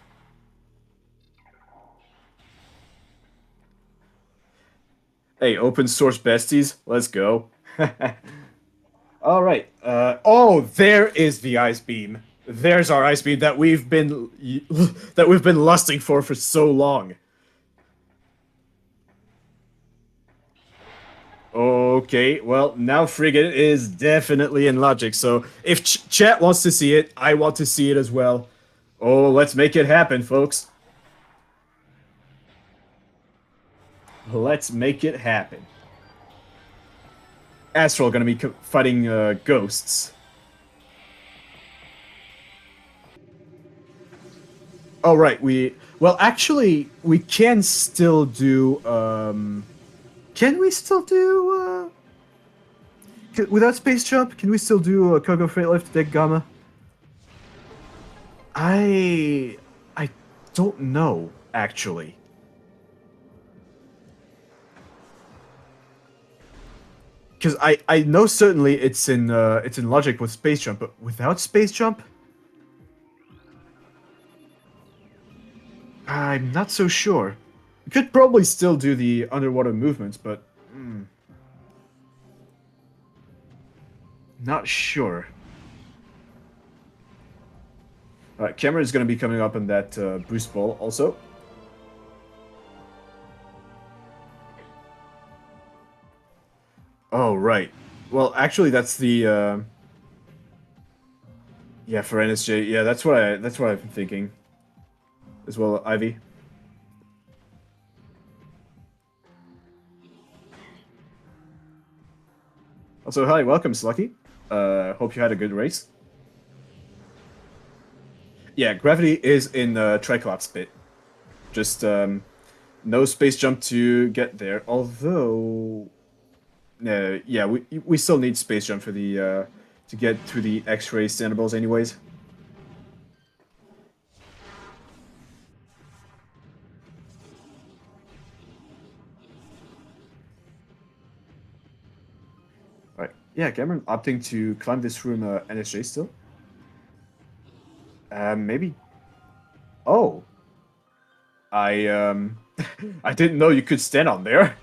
Hey, open source besties, let's go. All right. Oh, there is the ice beam. There's our ice beam that we've been that we've been lusting for so long. Okay, well, now Frigate is definitely in logic, so if chat wants to see it, I want to see it as well. Oh, let's make it happen, folks. Let's make it happen. Astral gonna be fighting ghosts. Oh, right, well, actually, we can still do, can we still do, without space jump, can we still do cargo freight lift deck gamma? I don't know actually. Because I know certainly it's in logic with space jump, but without space jump, I'm not so sure. We could probably still do the underwater movements, but not sure. Cameron is going to be coming up in that boost ball also. Oh right. Well, actually, that's the yeah for NSJ. Yeah, that's what I've been thinking as well. Ivy. Also, hi, welcome, Slucky. Hope you had a good race. Yeah, gravity is in the Triclops bit. Just no space jump to get there. Although, yeah, we still need space jump for the to get through the X-ray standables, anyways. All right, yeah, Cameron opting to climb this room NSJ still. Maybe. Oh, I I didn't know you could stand on there.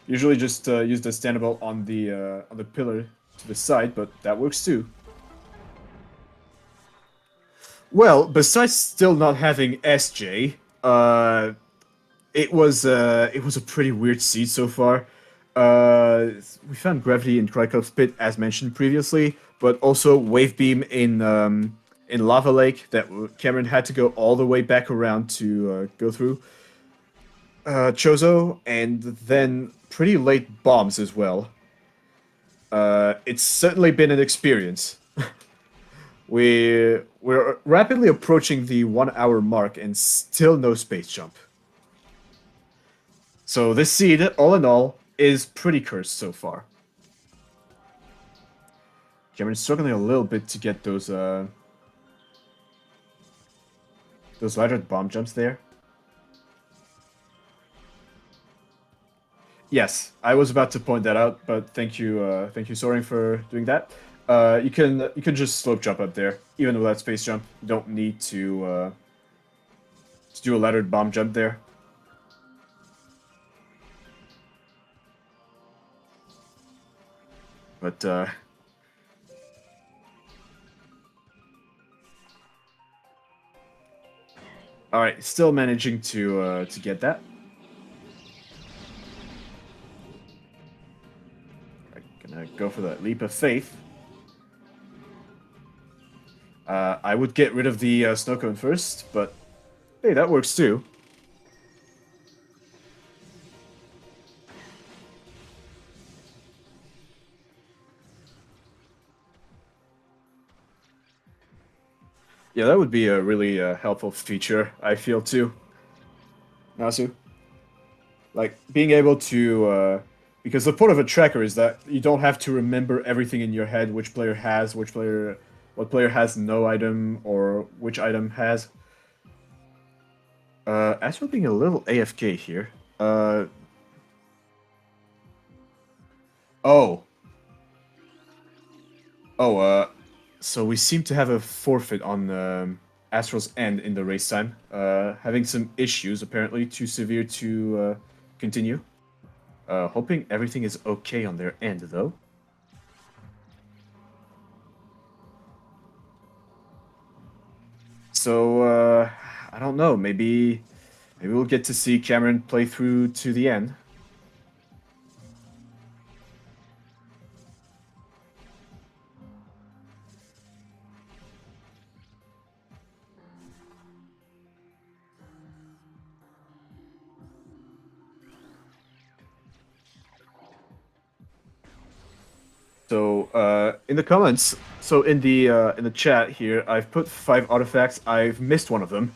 Usually just use the standable on the pillar to the side, but that works too. Well, besides still not having SJ, it was a pretty weird seed so far. We found gravity in Tricops pit as mentioned previously, but also wave beam in Lava Lake that Cameron had to go all the way back around to go through. Chozo, and then pretty late bombs as well. It's certainly been an experience. We're rapidly approaching the 1 hour mark and still no space jump. So this seed, all in all, is pretty cursed so far. Cameron's struggling a little bit to get those those laddered bomb jumps there. Yes, I was about to point that out, but thank you, Soaring, for doing that. You can just slope jump up there, even without space jump. You don't need to do a laddered bomb jump there. But all right, still managing to get that. Right, gonna go for that leap of faith. I would get rid of the snow cone first, but hey, that works too. Yeah, that would be a really helpful feature, I feel too. Nasu, like being able to, because the point of a tracker is that you don't have to remember everything in your head, which player has, what player has no item, or which item has. Astral being a little AFK here. Oh, oh, so we seem to have a forfeit on Astral's end in the race time. Having some issues, apparently, too severe to continue. Hoping everything is okay on their end, though. So, I don't know. Maybe we'll get to see Cameron play through to the end. So, in the comments, so in the chat here, I've put 5 artifacts. I've missed one of them.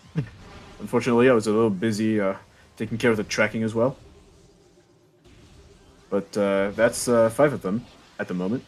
Unfortunately, I was a little busy taking care of the tracking as well. But that's 5 of them at the moment.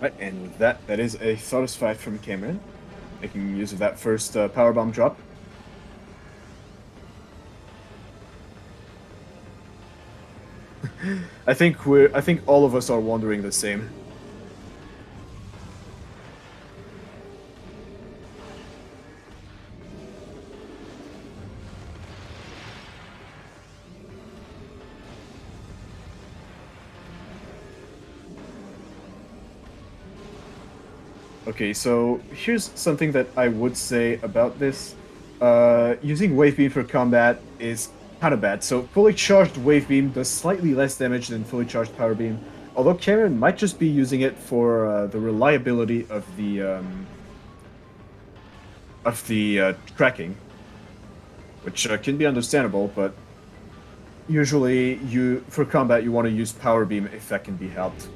Right, and with that, that is a satisfied from Cameron, making use of that first power bomb drop. I think all of us are wondering the same. Okay, so here's something that I would say about this. Using Wave Beam for combat is kind of bad. So fully charged Wave Beam does slightly less damage than fully charged Power Beam, although Cameron might just be using it for the reliability of the tracking, which can be understandable, but usually for combat you want to use Power Beam if that can be helped.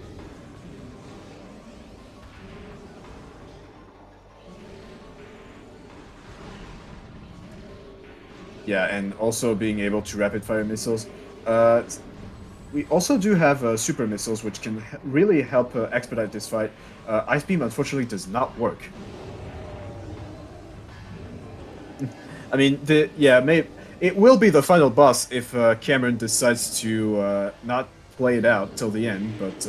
Yeah, and also being able to rapid fire missiles. We also do have super missiles, which can really help expedite this fight. Ice Beam, unfortunately, does not work. I mean, it will be the final boss if Cameron decides to not play it out till the end, but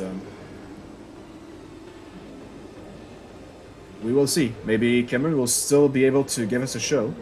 we will see. Maybe Cameron will still be able to give us a show.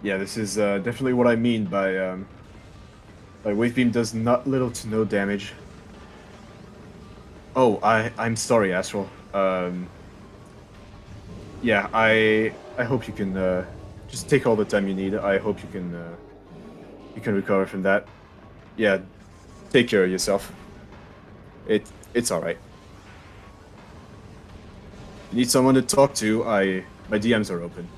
Yeah, this is definitely what I mean by wave beam does not little to no damage. Oh, I'm sorry, Astral. Yeah, I hope you can just take all the time you need. I hope you can recover from that. Yeah, take care of yourself. It's all right. If you need someone to talk to, I my DMs are open.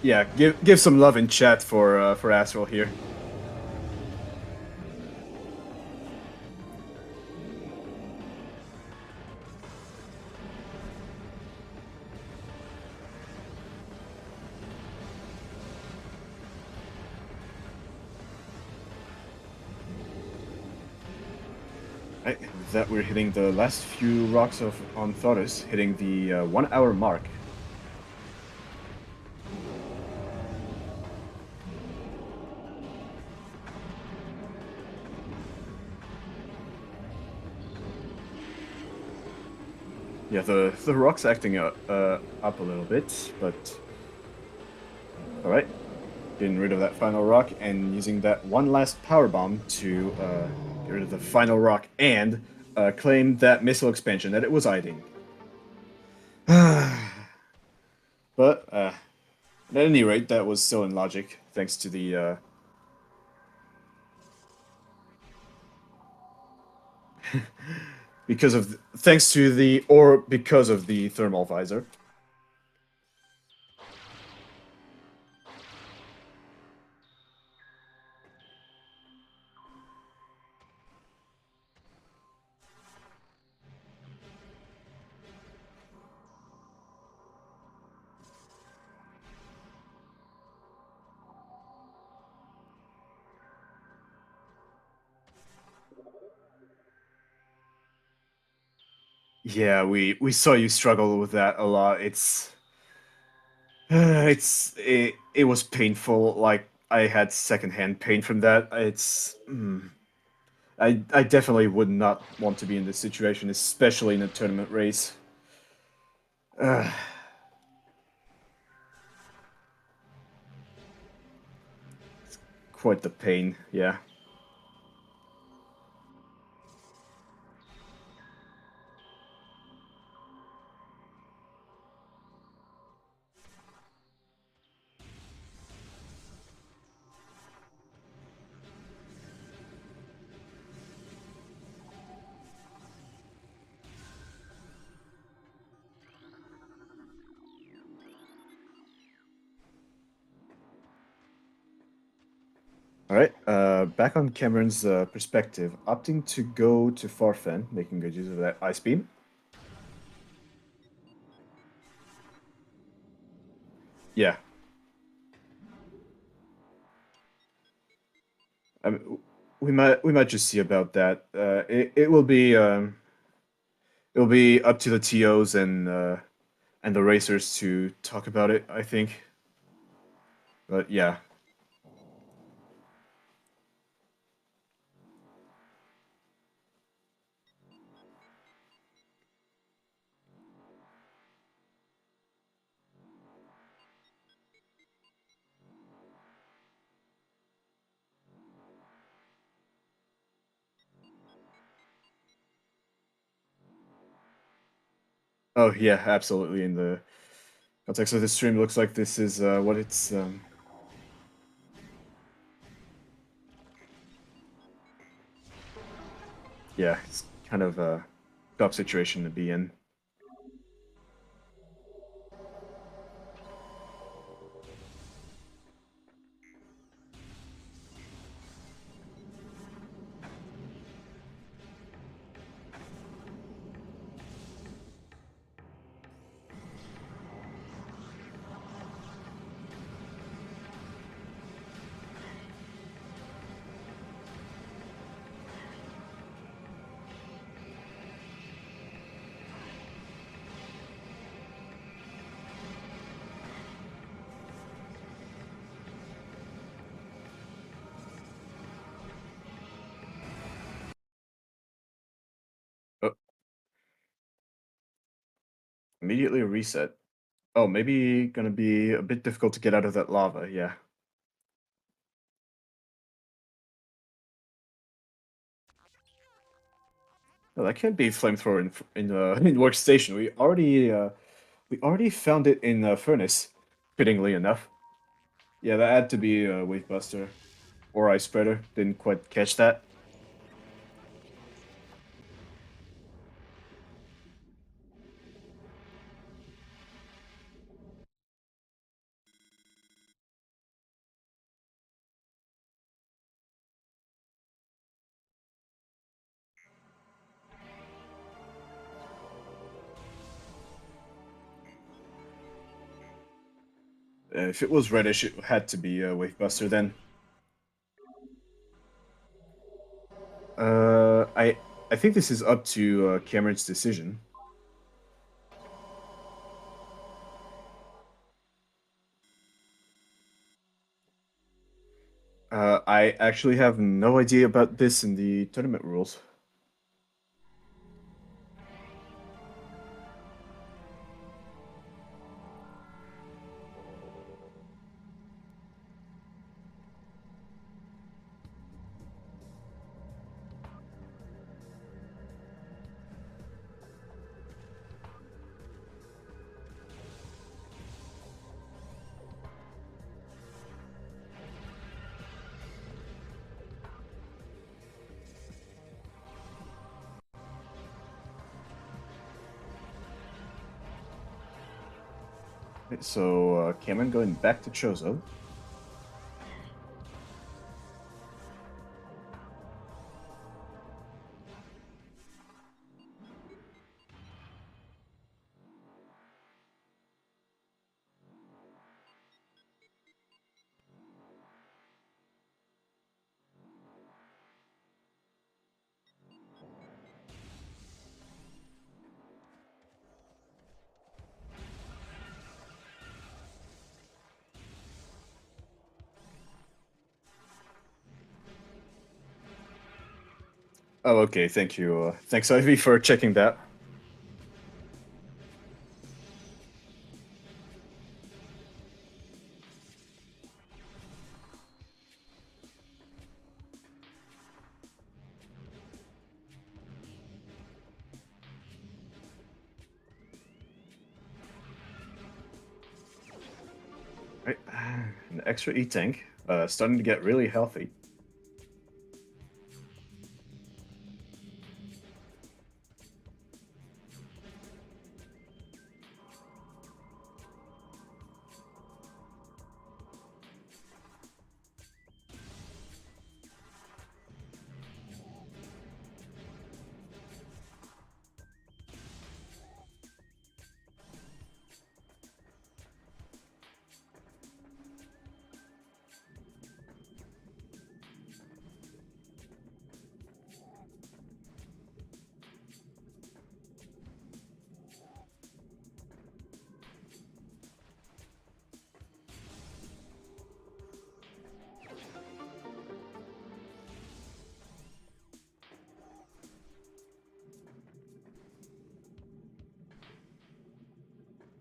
Yeah, give some love in chat for Astral here. Right, with that we're hitting the last few rocks of on Thoris, hitting the 1 hour mark. Yeah, the rock's acting up a little bit, but all right. Getting rid of that final rock and using that one last power bomb to get rid of the final rock and claim that missile expansion that it was hiding. But at any rate, that was still in logic, thanks to the thanks to the or because of the thermal visor. Yeah, we saw you struggle with that a lot. It was painful. Like I had secondhand pain from that. I definitely would not want to be in this situation, especially in a tournament race. Uh, quite the pain, yeah. All right, back on Cameron's perspective, opting to go to Farfen, making good use of that ice beam. Yeah, I mean, we might just see about that. It will be up to the TOs and the racers to talk about it. I think, but yeah. Oh yeah, absolutely. In the context of the stream, looks like this is what it's. Yeah, it's kind of a tough situation to be in. Immediately reset. Oh, maybe gonna be a bit difficult to get out of that lava, yeah. No, that can't be flamethrower in workstation. We already found it in furnace, fittingly enough. Yeah, that had to be wave buster or ice spreader. Didn't quite catch that. If it was reddish, it had to be wave buster then. Uh, I I think this is up to Cameron's decision. I actually have no idea about this in the tournament rules. So Cameron going back to Chozo. Oh, okay. Thank you. Thanks, Ivy, for checking that. Right. An extra E tank. Starting to get really healthy.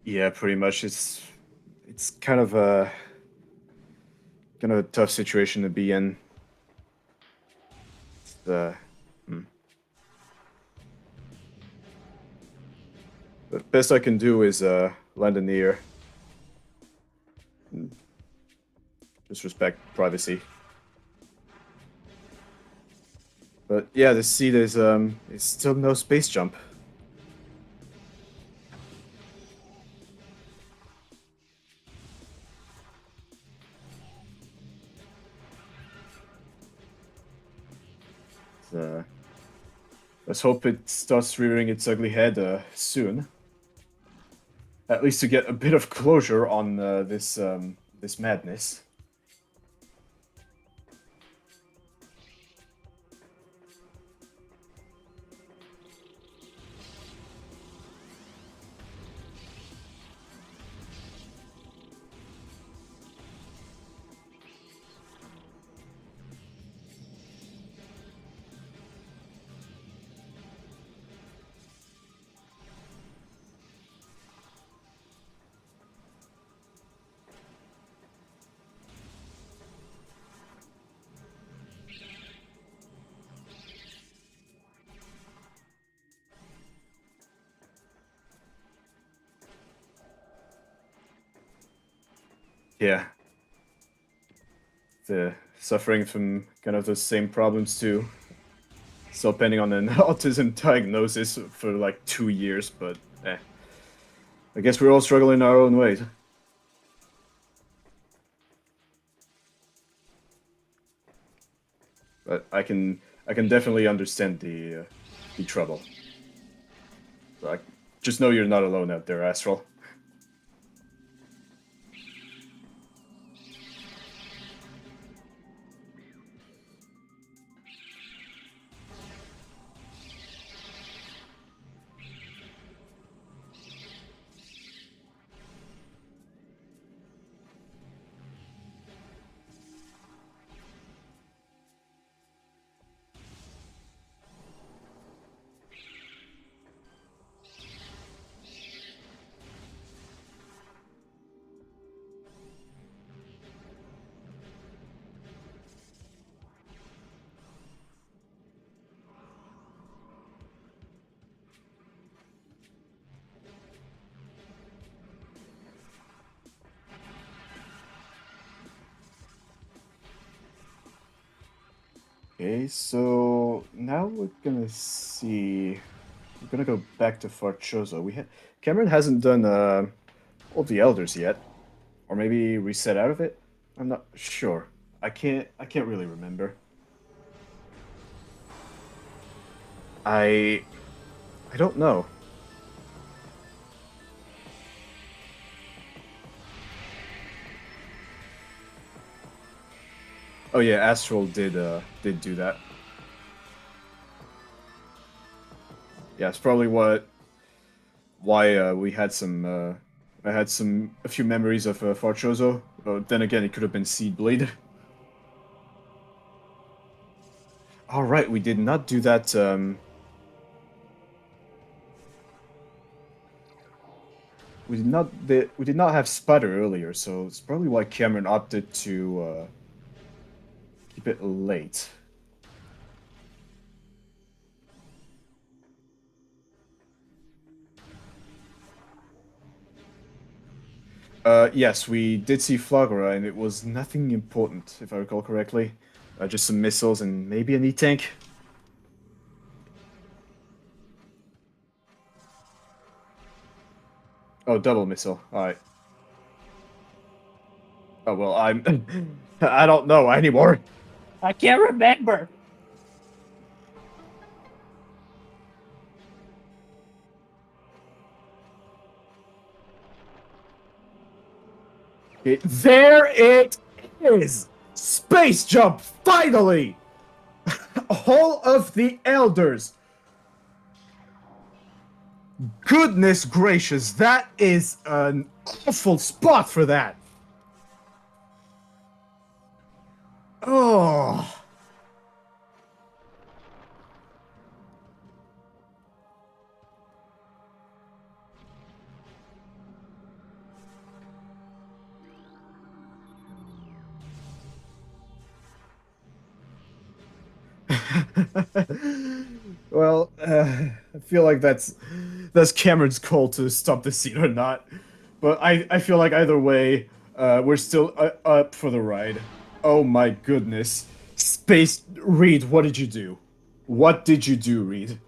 Yeah, pretty much. It's kind of a tough situation to be in. The the best I can do is land in the air. Just respect privacy. But yeah, the seat is still no space jump. Uh, let's hope it starts rearing its ugly head soon. At least to get a bit of closure on this madness. Yeah, the suffering from kind of the same problems too. Still pending on an autism diagnosis for like 2 years, but I guess we're all struggling in our own ways. But I can definitely understand the trouble. Like, just know you're not alone out there, Astral. Okay, so now we're gonna see. We're gonna go back to Farchozo. Cameron hasn't done all the elders yet, or maybe reset out of it. I'm not sure. I can't really remember. I I don't know. Oh yeah, Astral did do that. Yeah, it's probably why we had some I had a few memories of Farchozo. But then again, it could have been Seed Blade. All right, we did not do that. We did not have Sputter earlier, so it's probably why Cameron opted to keep it late. Yes, we did see Flagora, and it was nothing important, if I recall correctly. Just some missiles and maybe an E-tank. Oh, double missile. All right. Oh well, I'm. I don't know anymore. I can't remember. There it is! Space jump, finally! Hall of the Elders! Goodness gracious, that is an awful spot for that! Oh. Well, I feel like that's Cameron's call to stop the scene or not. But I feel like either way, we're still up for the ride. Oh my goodness. Space Reed, what did you do? What did you do, Reed?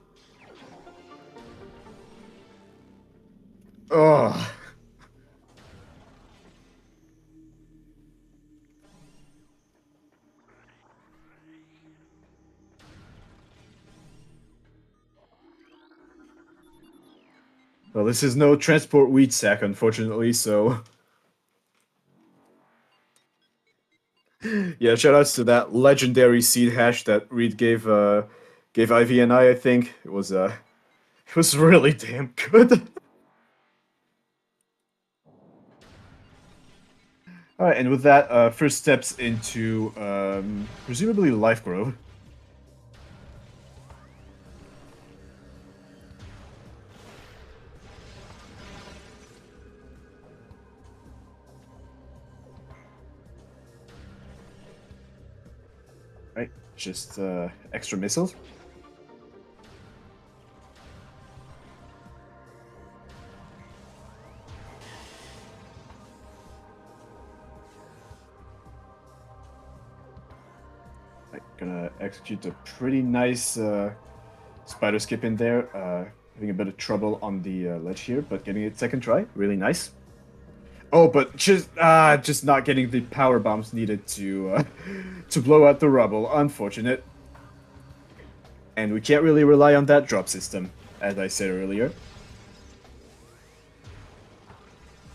Ugh. Well, this is no transport wheat sack, unfortunately, so yeah, shoutouts to that legendary seed hash that Reed gave Ivy and I think. It was really damn good. Alright, and with that, first steps into presumably Life Grove. Right, just extra missiles. Gonna execute a pretty nice spider skip in there. Having a bit of trouble on the ledge here, but getting it second try. Really nice. Oh, but just not getting the power bombs needed to to blow out the rubble. Unfortunate. And we can't really rely on that drop system, as I said earlier.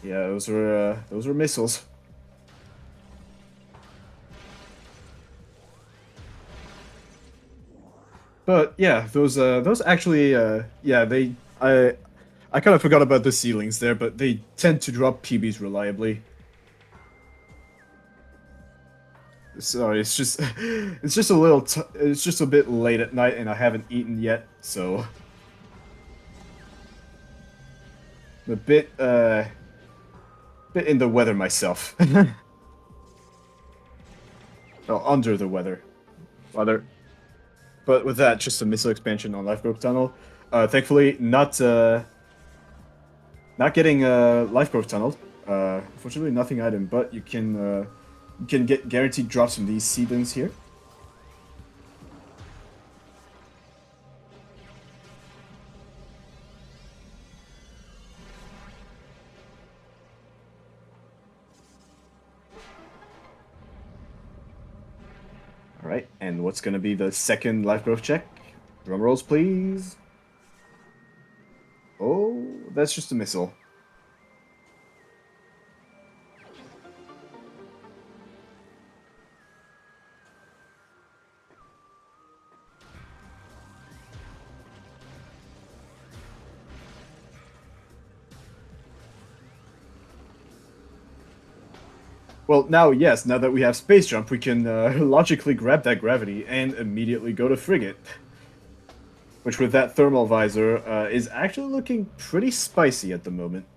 Yeah, those were missiles. But yeah, those actually yeah, I kind of forgot about the ceilings there, but they tend to drop PBs reliably. Sorry, it's just a little it's just a bit late at night and I haven't eaten yet, so I'm a bit in the weather myself. Well, under the weather. Rather. But with that, just a missile expansion on Life Growth Tunnel. Thankfully, not getting Life Growth Tunnel. Unfortunately, nothing item, but you can get guaranteed drops from these seedlings here. Alright, and what's gonna be the second life growth check? Drum rolls, please. Oh, that's just a missile. Well, now, yes, now that we have space jump, we can logically grab that gravity and immediately go to frigate. Which, with that thermal visor, is actually looking pretty spicy at the moment.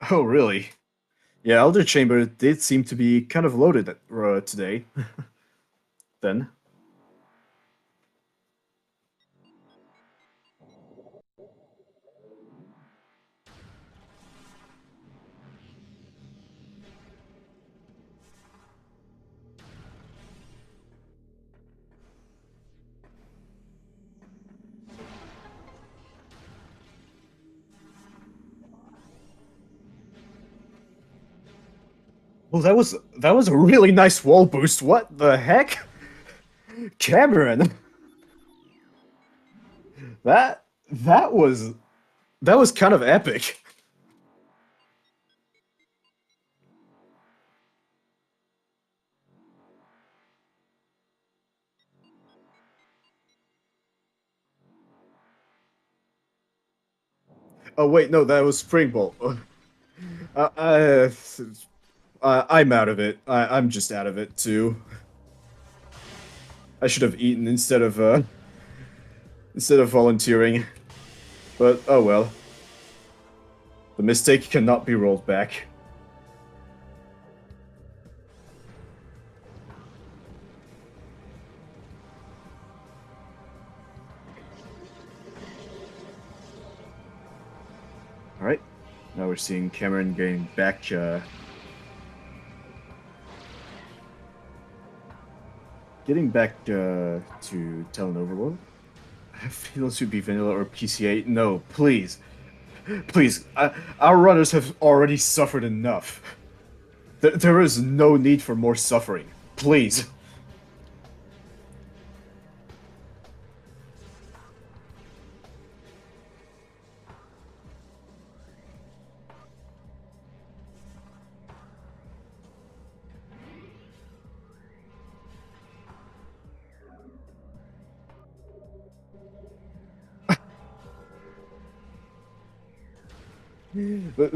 Oh, really? Yeah, Elder Chamber did seem to be kind of loaded today. Then. Well, that was a really nice wall boost. What the heck? Cameron. That that was that was kind of epic. Oh wait, no, that was Springbolt. Uh, uh, I'm out of it. I'm just out of it too. I should have eaten instead of volunteering. But oh well. The mistake cannot be rolled back. Alright. Now we're seeing Cameron getting back to Talon Overlord. Feels to be vanilla or PCA. No, please. Please. Our runners have already suffered enough. There is no need for more suffering. Please. Good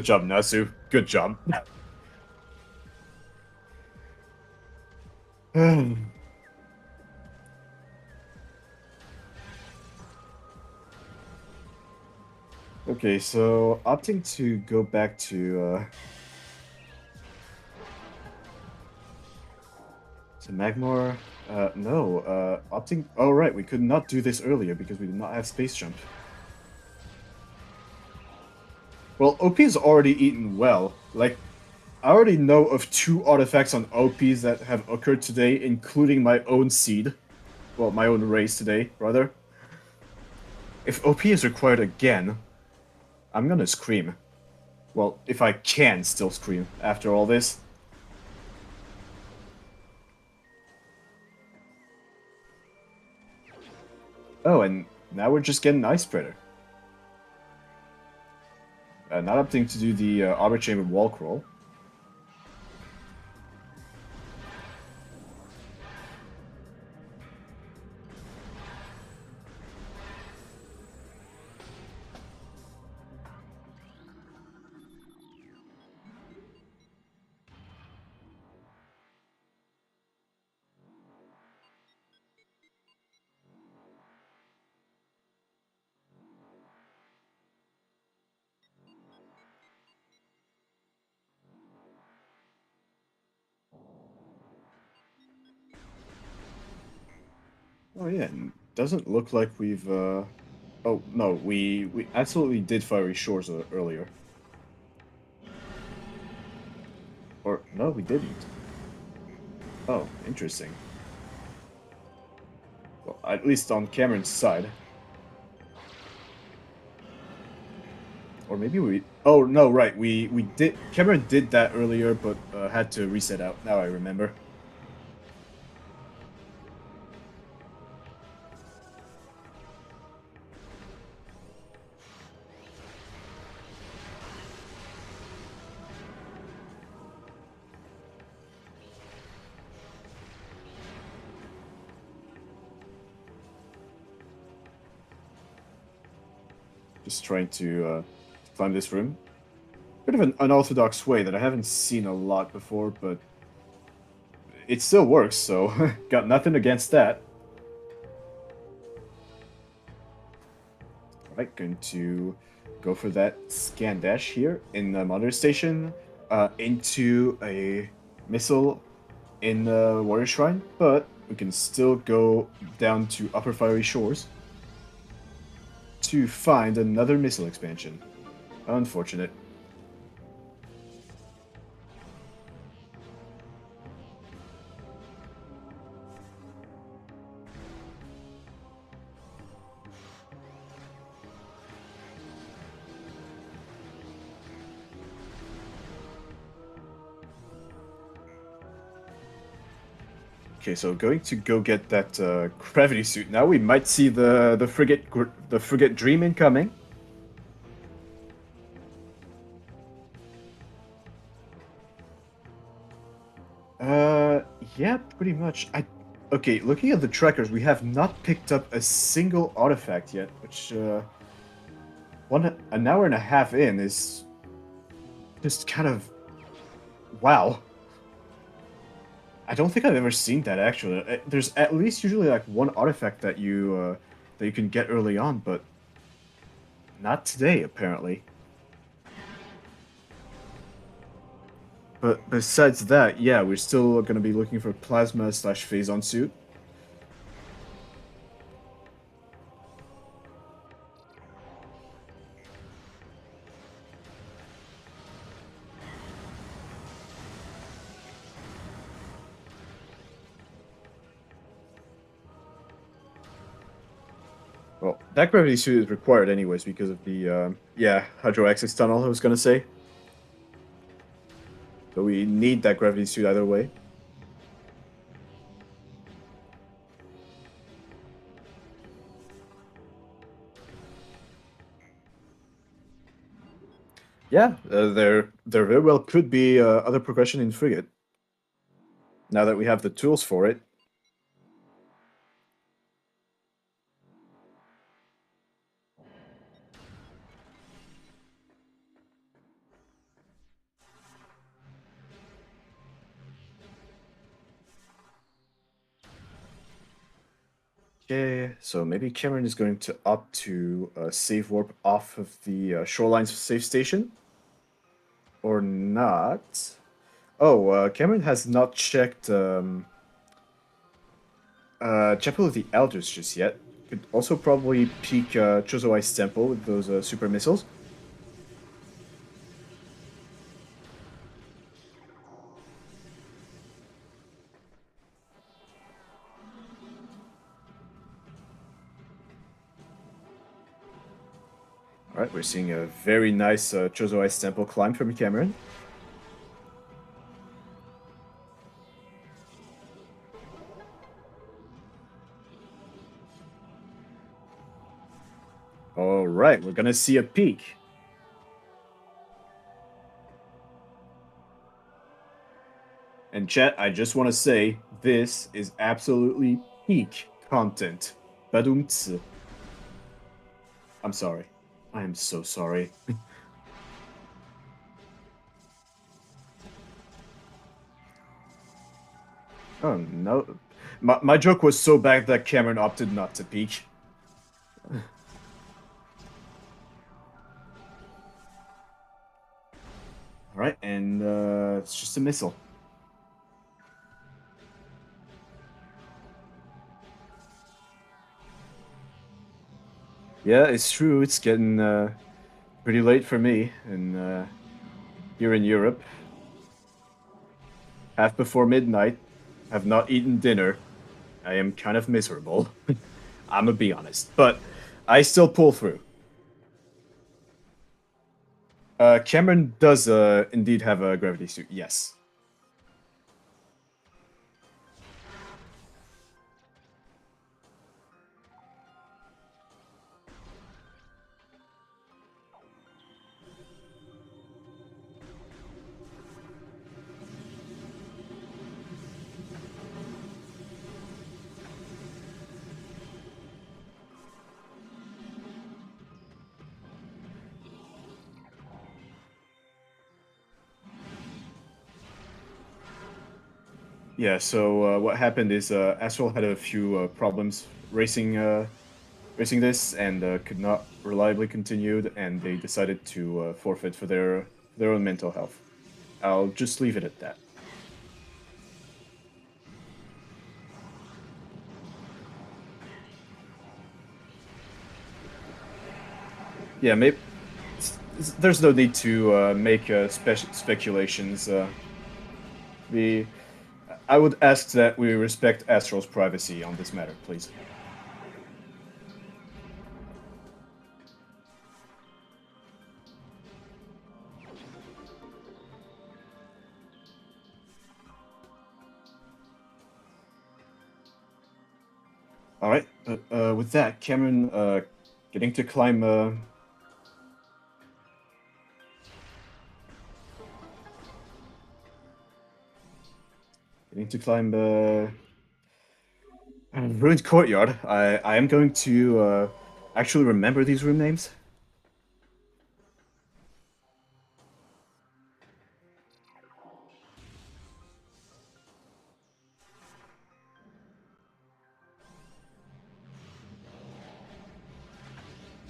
job, Nasu. Good job. Okay, so opting to go back to Magmar. No. Opting. Oh right, we could not do this earlier because we did not have space jump. Well, OP's already eaten well. Like, I already know of 2 artifacts on OPs that have occurred today, including my own seed. Well, my own race today, rather. If OP is required again, I'm gonna scream. Well, if I can still scream after all this. Oh, and now we're just getting Ice Spreader. Not opting to do the Arbor Chamber wall crawl. Oh yeah, and doesn't look like we've oh no, we absolutely did Fiery Shores earlier. Or no, we didn't. Oh, interesting. Well, at least on Cameron's side. Or maybe we oh no, right, we did Cameron did that earlier but had to reset out. Now I remember. Just trying to climb this room. Bit of an unorthodox way that I haven't seen a lot before, but it still works, so got nothing against that. Alright, going to go for that scan dash here in the monitor station into a missile in the Warrior Shrine, but we can still go down to Upper Fiery Shores to find another missile expansion. Unfortunate. Okay, so going to go get that gravity suit. Now we might see the frigate Dream incoming. Uh, yeah, pretty much. Okay, looking at the trackers, we have not picked up a single artifact yet, which an hour and a half in is just kind of wow. I don't think I've ever seen that actually. There's at least usually like 1 artifact that you can get early on, but not today apparently. But besides that, yeah, we're still gonna be looking for plasma slash phazon suit. Well, that gravity suit is required anyways because of the yeah, hydroaxis tunnel. I was gonna say, so we need that gravity suit either way. Yeah, there very well could be other progression in frigate. Now that we have the tools for it. Okay, so maybe Cameron is going to opt to save warp off of the shoreline's safe station, or not. Oh, Cameron has not checked Chapel of the Elders just yet. Could also probably peek Chozo Ice Temple with those super missiles. All right, we're seeing a very nice Chozo Ice Temple climb from Cameron. All right, we're gonna see a peak. And chat, I just want to say this is absolutely peak content. Badumts. I'm sorry. I am so sorry. Oh no. My joke was so bad that Cameron opted not to peek. Alright, and it's just a missile. Yeah, it's true. It's getting pretty late for me in, here in Europe. Half before midnight. Have not eaten dinner. I am kind of miserable. I'm gonna be honest. But I still pull through. Cameron does indeed have a gravity suit, yes. Yeah, so what happened is Astral had a few problems racing this and could not reliably continued, and they decided to forfeit for their own mental health. I'll just leave it at that. Yeah, maybe there's no need to make speculations. We, I would ask that we respect Astral's privacy on this matter, please. All right, but with that, Cameron getting to climb. Getting to climb ruined courtyard. I am going to actually remember these room names.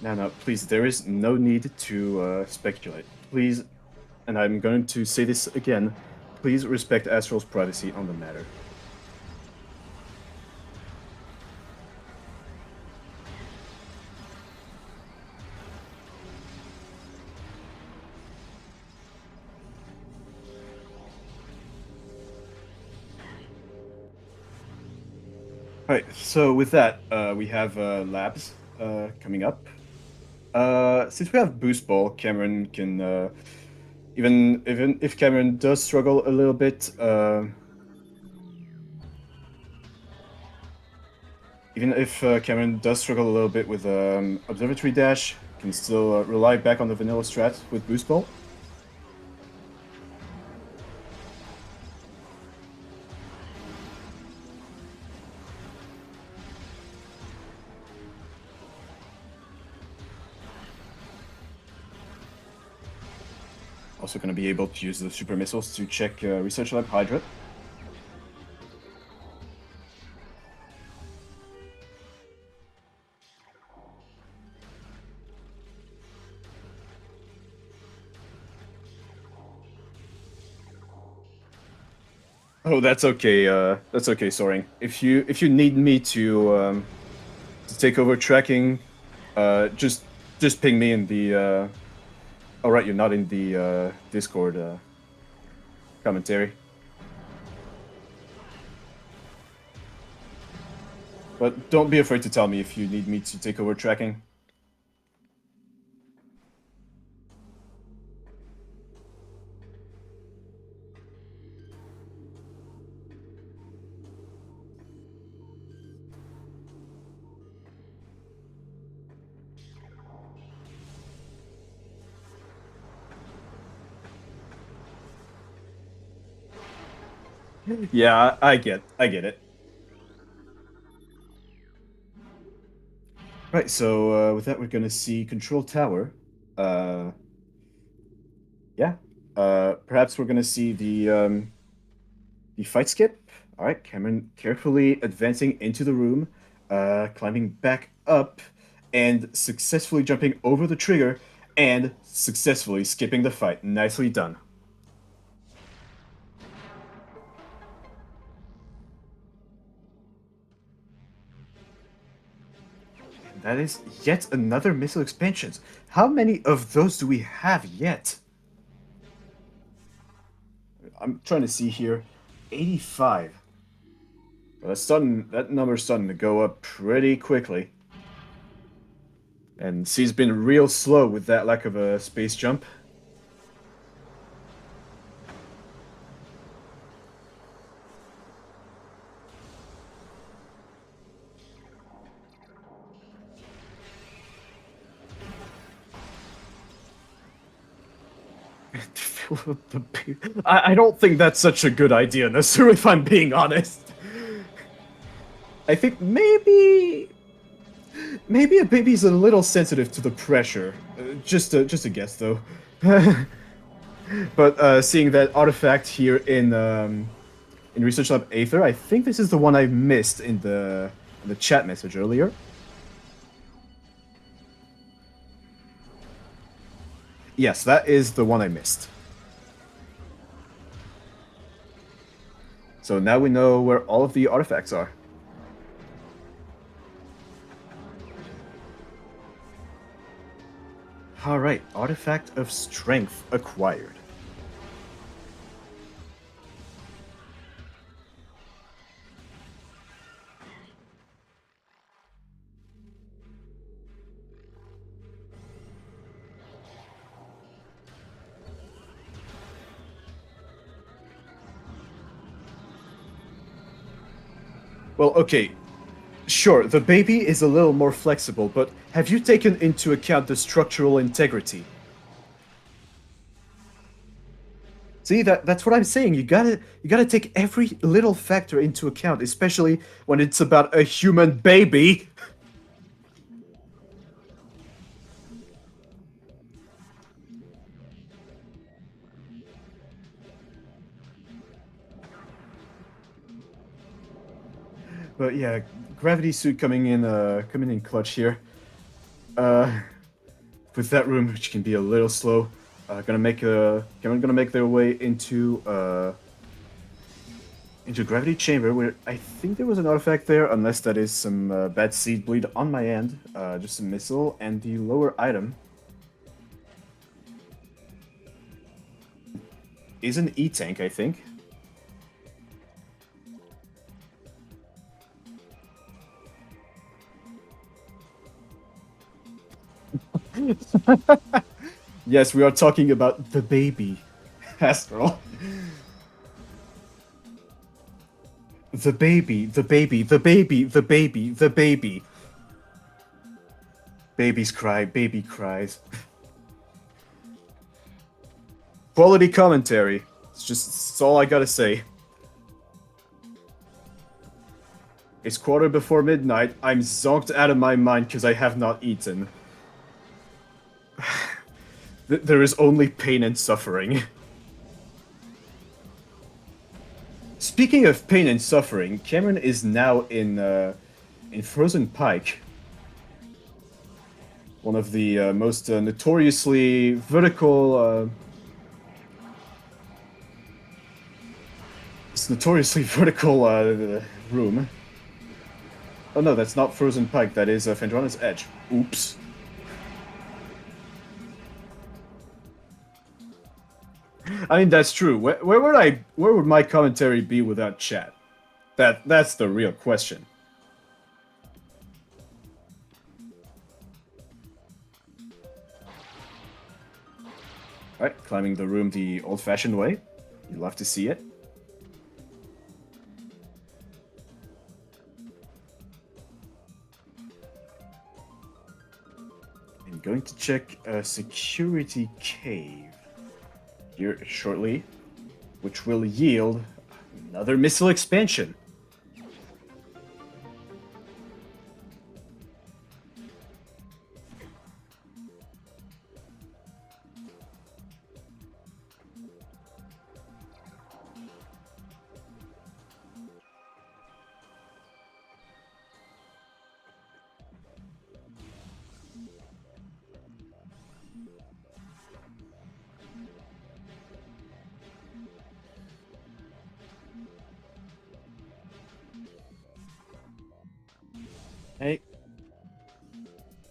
No, no, please. There is no need to speculate. Please, and I'm going to say this again. Please respect Astral's privacy on the matter. All right. So with that, we have labs coming up. Since we have boost ball, Cameron can even if Cameron does struggle a little bit. Even if Cameron does struggle a little bit with Observatory Dash, can still rely back on the vanilla strat with Boost Ball. Also going to be able to use the Super Missiles to check Research Lab Hydra. Oh, that's okay. That's okay, Soaring. If you need me to take over tracking, just ping me in the. Oh right, you're not in the Discord commentary. But don't be afraid to tell me if you need me to take over tracking. Yeah, I get it. Right, so with that, we're gonna see Control Tower. Uh, yeah. Perhaps we're gonna see the fight skip. All right, Cameron carefully advancing into the room, climbing back up, and successfully jumping over the trigger, and successfully skipping the fight. Nicely done. That is yet another missile expansions. How many of those do we have yet? I'm trying to see here. 85. Well, that number's starting to go up pretty quickly. And C's been real slow with that lack of a space jump. I don't think that's such a good idea, Nasur, if I'm being honest. I think maybe a baby's a little sensitive to the pressure. Just a guess though. But seeing that artifact here in Research Lab Aether, I think this is the one I missed in the chat message earlier. Yes, that is the one I missed. So now we know where all of the artifacts are. Alright, Artifact of Strength acquired. Well, okay, sure, the baby is a little more flexible, but have you taken into account the structural integrity? See, that's what I'm saying. You gotta take every little factor into account, especially when it's about a human baby. But yeah, gravity suit coming in clutch here. Uh, with that room, which can be a little slow, gonna make their way into gravity chamber, where I think there was an artifact there, unless that is some bad seed bleed on my end. Just a missile and the lower item is an E-tank, I think. Yes, we are talking about the baby, Astral. The baby, the baby, the baby, the baby, the baby. Babies cry, baby cries. Quality commentary. It's all I gotta say. It's quarter before midnight. I'm zonked out of my mind because I have not eaten. There is only pain and suffering. Speaking of pain and suffering, Cameron is now in Frozen Pike, one of the most notoriously vertical this notoriously vertical room. Oh no, that's not Frozen Pike. That is Phendrana's Edge. Oops. I mean, that's true. Where would I? Where would my commentary be without chat? That's the real question. All right, climbing the room the old-fashioned way. You love to see it. I'm going to check a security cave here shortly, which will yield another missile expansion. Hey,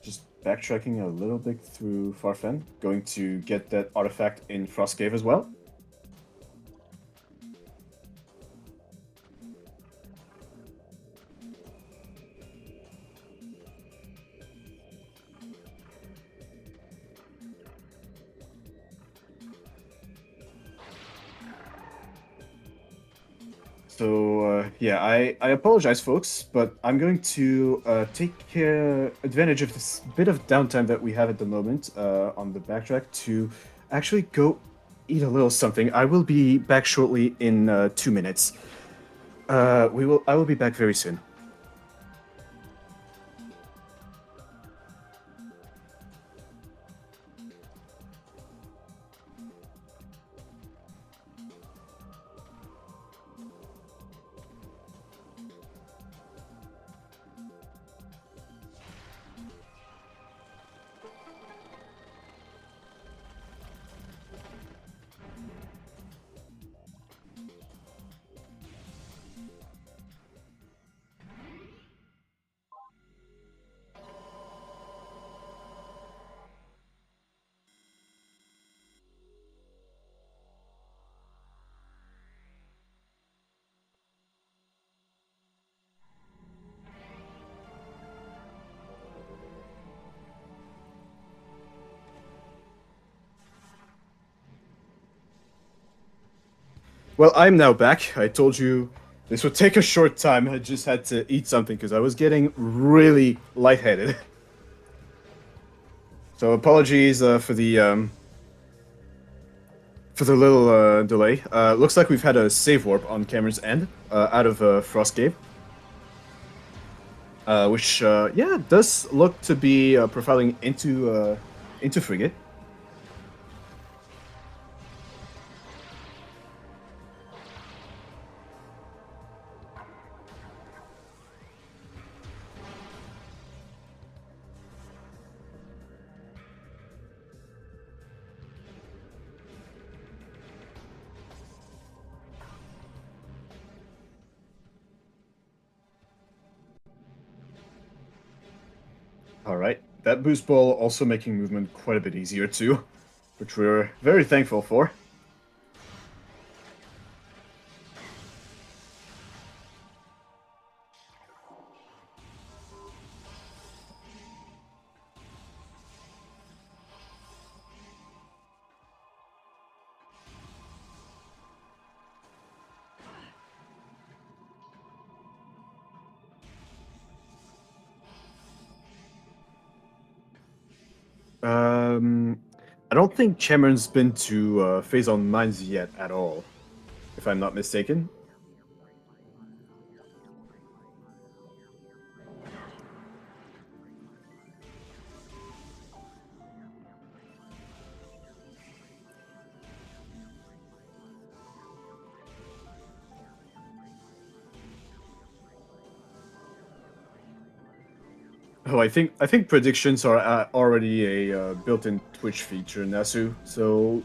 just backtracking a little bit through Farfen, going to get that artifact in Frost Cave as well. So, yeah, I apologize, folks, but I'm going to take advantage of this bit of downtime that we have at the moment on the backtrack to actually go eat a little something. I will be back shortly in 2 minutes. I will be back very soon. Well, I'm now back. I told you this would take a short time. I just had to eat something because I was getting really lightheaded. So apologies for the little delay. Looks like we've had a save warp on Cameron's end out of Frost Cave. Which, yeah, does look to be profiling into Frigate. Alright, that boost ball also making movement quite a bit easier too, which we're very thankful for. I don't think Cameron's been to Phase on Mines yet at all, if I'm not mistaken. Oh, I think predictions are already a built-in Twitch feature, Nasu. So,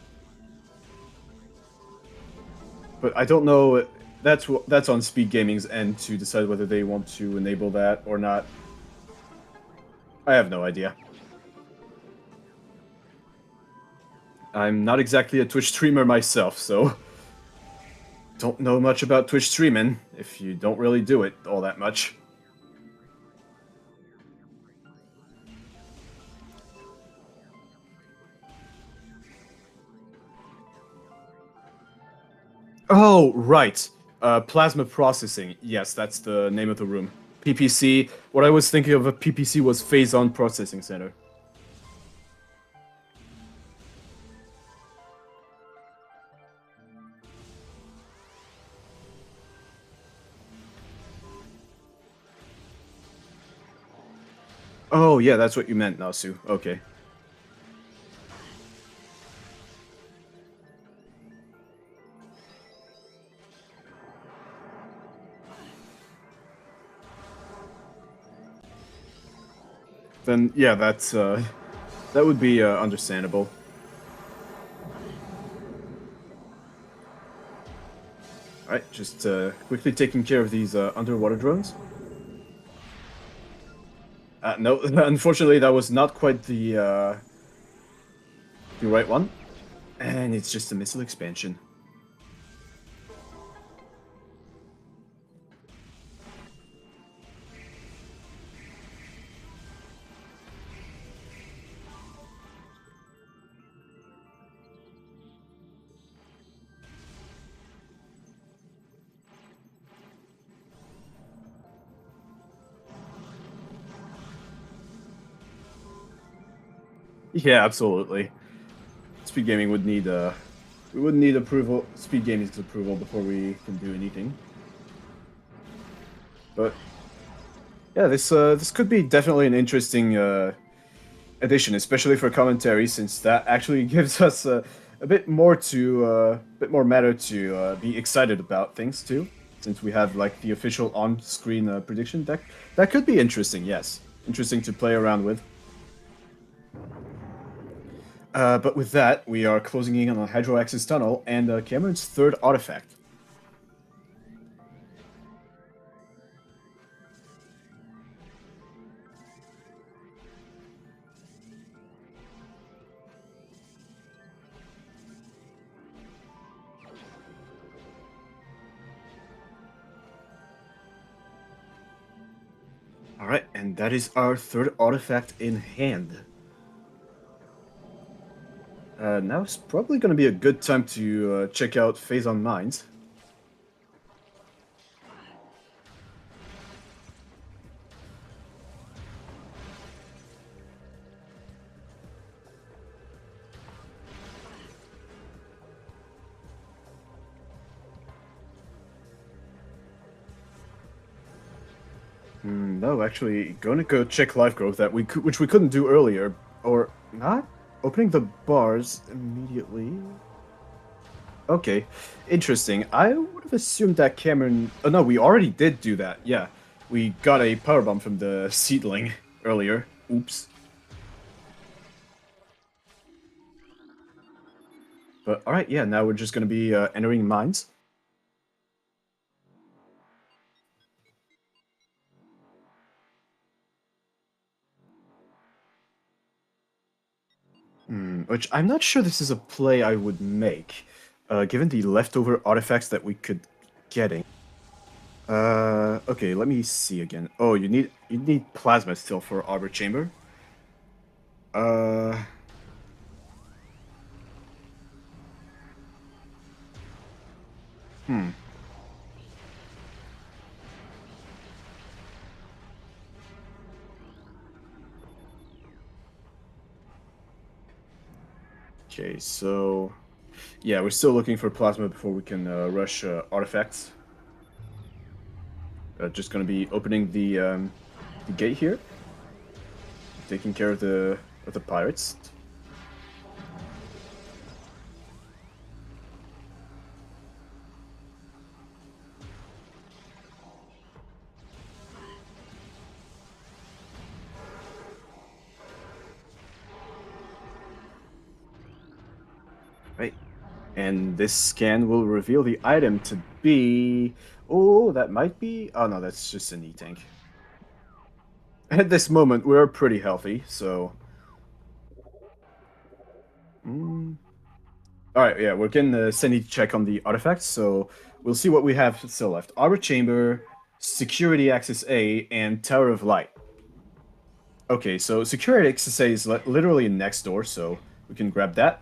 but I don't know that's on SpeedGaming's end to decide whether they want to enable that or not. I have no idea. I'm not exactly a Twitch streamer myself, so don't know much about Twitch streaming if you don't really do it all that much. Oh, right. Plasma processing. Yes, that's the name of the room. PPC. What I was thinking of a PPC was phase-on processing center. Oh, yeah, that's what you meant, Nasu. Okay. Then, yeah, that would be understandable. Alright, just quickly taking care of these underwater drones. No, unfortunately, that was not quite the right one. And it's just a missile expansion. Yeah, absolutely. Speed Gaming would need we would need approval, Speed Gaming's approval before we can do anything. But yeah, this could be definitely an interesting addition, especially for commentary, since that actually gives us a bit more to bit more matter to be excited about things too. Since we have like the official on-screen prediction deck, that could be interesting. Yes, interesting to play around with. But with that, we are closing in on Hydroaxis Tunnel and Cameron's third artifact. Alright, and that is our third artifact in hand. Now it's probably going to be a good time to check out Phase on Mines. No, actually, gonna go check life growth which we couldn't do earlier, or not. Opening the bars immediately. Okay, interesting. I would have assumed that Cameron. Oh no, we already did do that. Yeah, we got a power bomb from the seedling earlier. Oops. But all right, yeah. Now we're just gonna be entering mines. Which I'm not sure this is a play I would make, given the leftover artifacts that we could getting. Okay, let me see again. Oh, you need plasma still for Arbor Chamber. Uh, hmm. Okay, so yeah, we're still looking for plasma before we can rush artifacts. Just gonna be opening the gate here, taking care of the pirates. Right. And this scan will reveal the item to be... Oh, that might be... Oh no, that's just an E-tank. At this moment, we're pretty healthy, so... Mm. Alright, yeah, we're getting a sanity check on the artifacts, so we'll see what we have still left. Arbor Chamber, Security Access A, and Tower of Light. Okay, so Security Access A is literally next door, so we can grab that.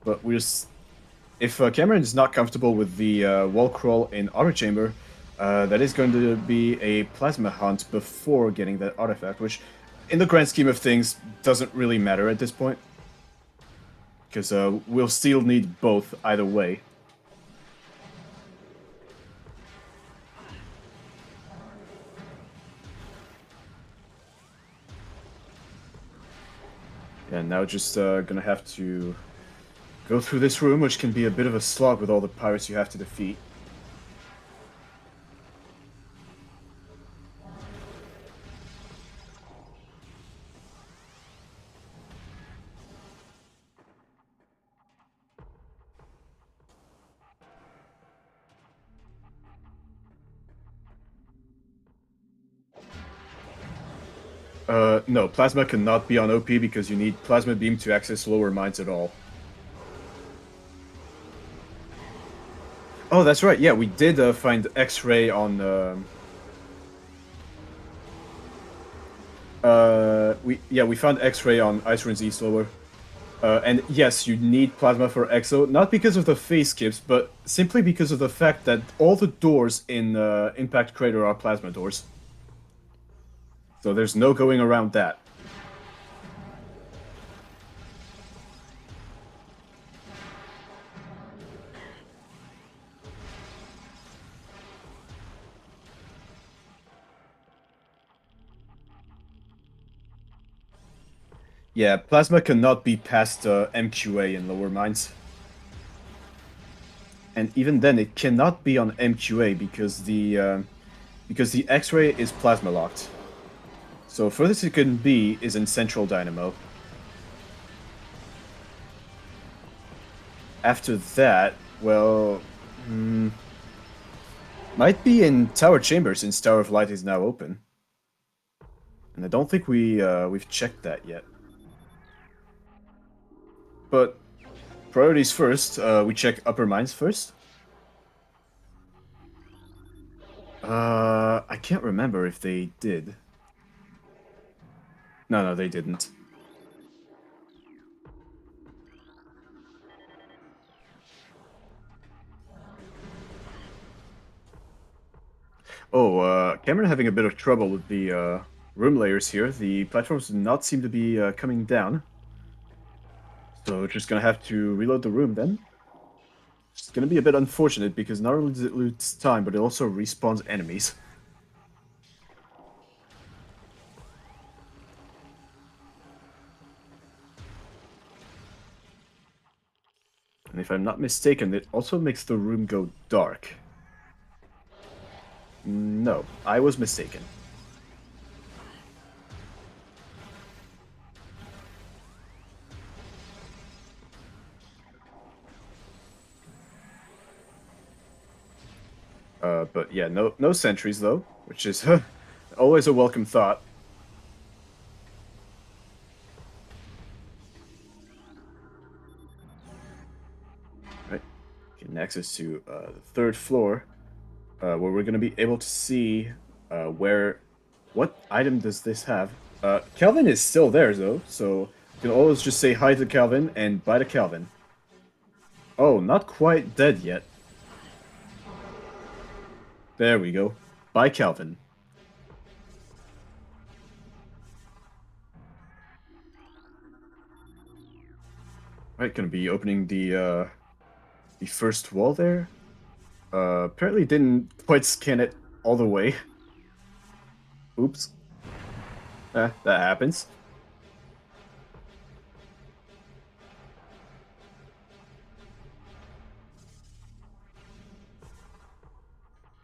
But we're just... If Cameron is not comfortable with the wall crawl in Arbor Chamber, that is going to be a plasma hunt before getting that artifact, which, in the grand scheme of things, doesn't really matter at this point. Because we'll still need both either way. And now just gonna have to go through this room, which can be a bit of a slog with all the pirates you have to defeat. No, Plasma cannot be on OP because you need Plasma Beam to access lower mines at all. Oh, that's right. Yeah, we did find X-ray on. We found X-ray on Ice Ruins East lower. And yes, you need Plasma for Exo, not because of the phase skips, but simply because of the fact that all the doors in Impact Crater are Plasma doors. So there's no going around that. Yeah, Plasma cannot be past MQA in lower mines. And even then, it cannot be on MQA because the X-ray is Plasma locked. So furthest it can be is in Central Dynamo. After that, well, might be in Tower Chamber since Tower of Light is now open. And I don't think we've checked that yet. But priorities first, we check upper mines first. I can't remember if they did. No, they didn't. Oh, Cameron having a bit of trouble with the room layers here. The platforms do not seem to be coming down. So just gonna have to reload the room then. It's gonna be a bit unfortunate because not only does it lose time, but it also respawns enemies. And if I'm not mistaken, it also makes the room go dark. No, I was mistaken. But yeah, no sentries though, which is always a welcome thought. Right, getting access to the third floor, where we're gonna be able to see what item does this have. Calvin is still there though, so you can always just say hi to Calvin and bye to Calvin. Oh, not quite dead yet. There we go. Bye, Calvin. Right, gonna be opening the first wall there. Apparently didn't quite scan it all the way. Oops. That happens.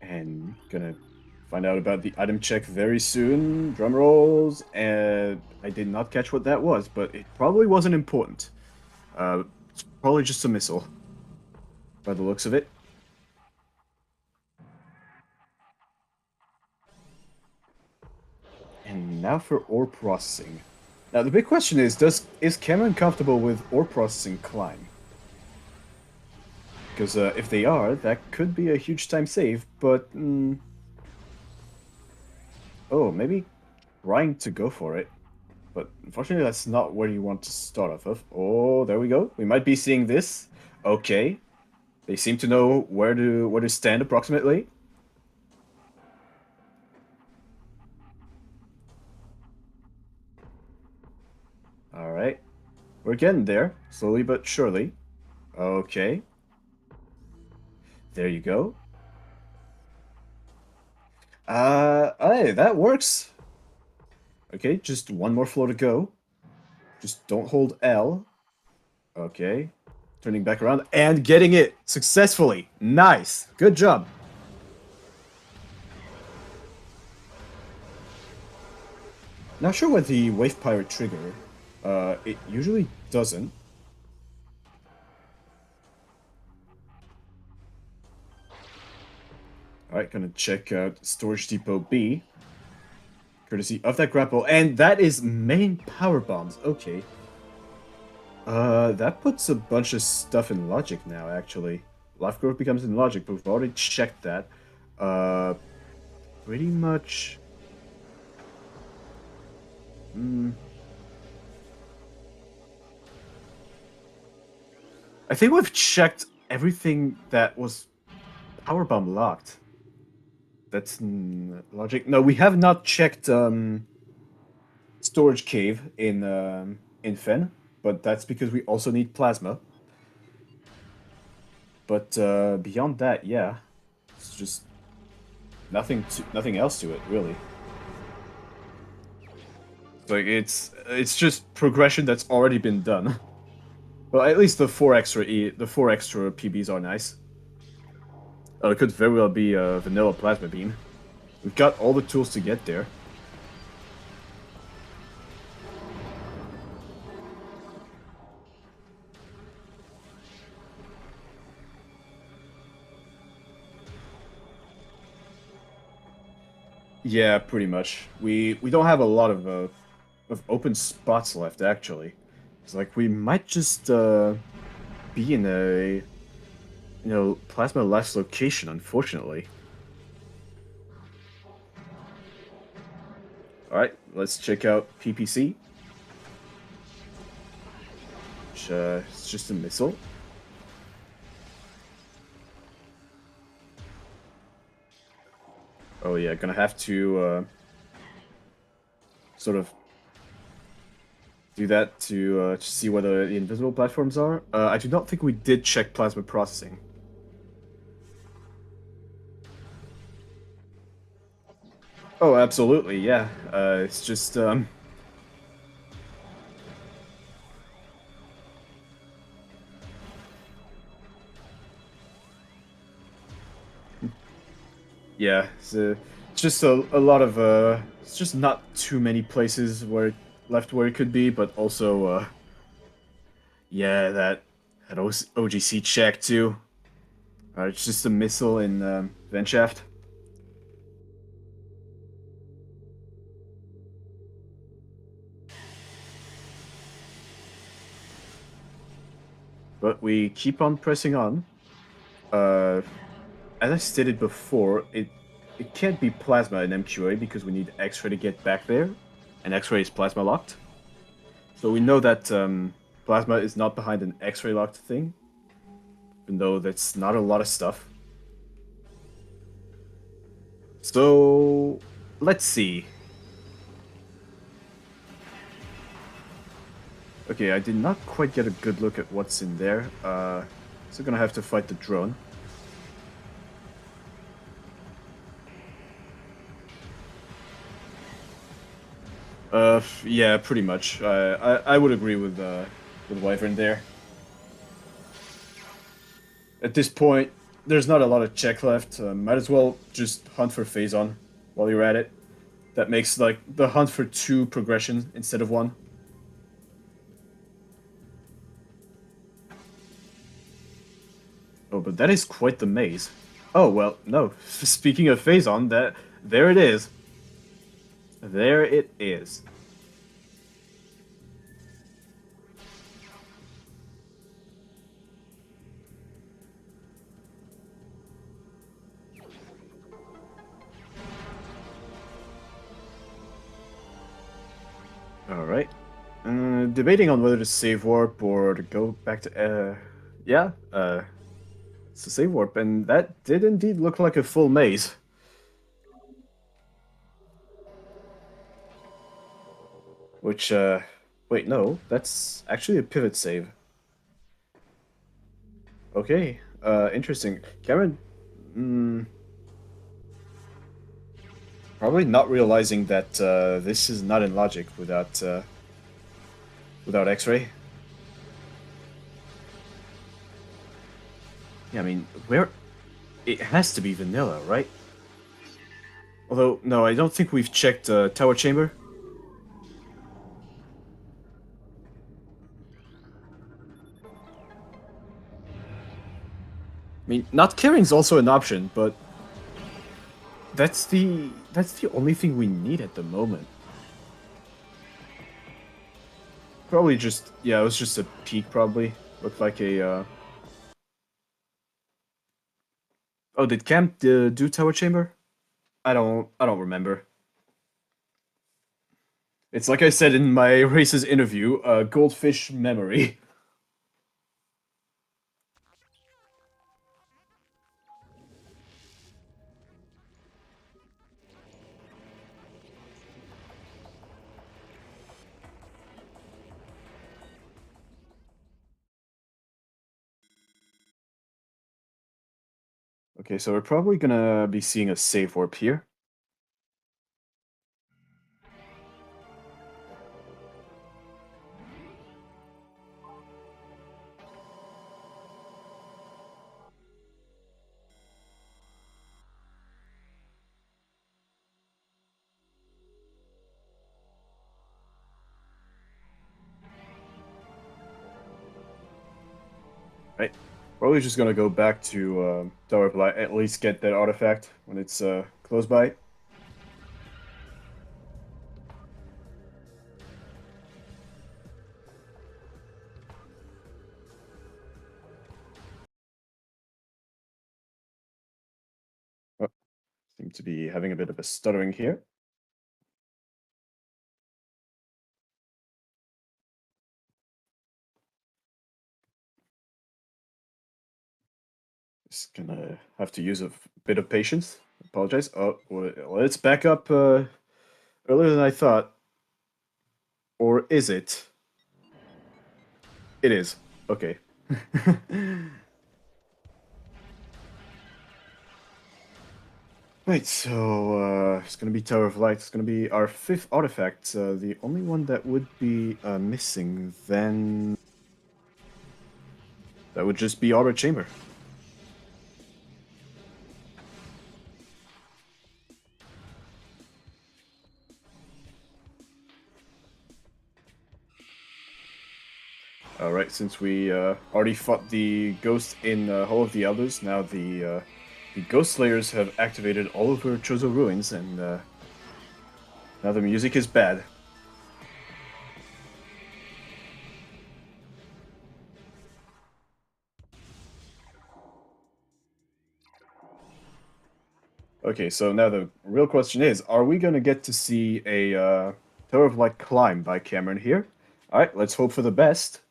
And gonna find out about the item check very soon. Drum rolls, and I did not catch what that was, but it probably wasn't important. It's probably just a missile. by the looks of it. And now for ore processing. Now the big question is Cameron comfortable with ore processing climb? Because if they are, that could be a huge time save, but... oh, maybe trying to go for it. But unfortunately, that's not where you want to start off of. Oh, there we go. We might be seeing this. Okay. They seem to know where to stand approximately. Alright. We're getting there, slowly but surely. Okay. There you go. Hey, that works. Okay, just one more floor to go. Just don't hold L. Okay. Turning back around and getting it successfully. Nice. Good job. Not sure what the Wave Pirate trigger. It usually doesn't. Alright, gonna check out Storage Depot B. Courtesy of that grapple. And that is main power bombs. Okay. That puts a bunch of stuff in logic now, actually. Life growth becomes in logic, but we've already checked that. Pretty much... I think we've checked everything that was powerbomb locked. That's logic. No, we have not checked storage cave in Fen, but that's because we also need plasma. But beyond that, yeah, it's just nothing else to it really. Like it's just progression that's already been done. Well, at least the four extra PBs are nice. It could very well be a vanilla plasma beam. We've got all the tools to get there. Yeah, pretty much. We don't have a lot of open spots left, actually. It's like we might just be in a plasma last location, unfortunately. All right, let's check out PPC. Which, it's just a missile. Oh yeah, gonna have to sort of do that to see whether the invisible platforms are. I do not think we did check plasma processing. Oh, absolutely, yeah. It's just yeah, it's just a lot of it's just not too many places left where it could be, but also yeah, that OGC check too. It's just a missile in vent shaft. But we keep on pressing on. As I stated before, it can't be plasma in MQA because we need X-ray to get back there, and X-ray is plasma locked. So we know that plasma is not behind an X-ray locked thing, even though that's not a lot of stuff. So let's see. Okay, I did not quite get a good look at what's in there. So gonna have to fight the drone. Yeah, pretty much. I would agree with Wyvern there. At this point, there's not a lot of check left. Might as well just hunt for Phazon while you're at it. That makes like the hunt for 2 progressions instead of 1. Oh, but that is quite the maze. Oh, well, no. Speaking of Phazon, there it is. There it is. Alright. Debating on whether to save warp or to go back to, yeah, it's a save warp, and that did indeed look like a full maze. Which, wait, no, that's actually a pivot save. Okay, interesting. Cameron, probably not realizing that, this is not in logic without X-ray. Yeah, I mean, where... It has to be vanilla, right? Although, no, I don't think we've checked, Tower Chamber. I mean, not carrying's also an option, but that's the only thing we need at the moment. Probably just, yeah, it was just a peak. Probably looked like a. Oh, did Camp do Tower Chamber? I don't remember. It's like I said in my races interview, goldfish memory. Okay, so we're probably gonna be seeing a save warp here. Right. Probably just gonna go back to Tower of Light, at least get that artifact when it's close by. Oh, seem to be having a bit of a stuttering here. Just gonna have to use a bit of patience. Apologize. Oh, well, it's back up earlier than I thought. Or is it? It is. Okay. Right, so it's gonna be Tower of Light. It's gonna be our fifth artifact. The only one that would be missing then that would just be Arbor Chamber. Alright, since we already fought the ghost in Hall of the Elders, now the Ghost Slayers have activated all over Chozo Ruins, and now the music is bad. Okay, so now the real question is, are we gonna get to see a Tower of Light climb by Cameron here? Alright, let's hope for the best.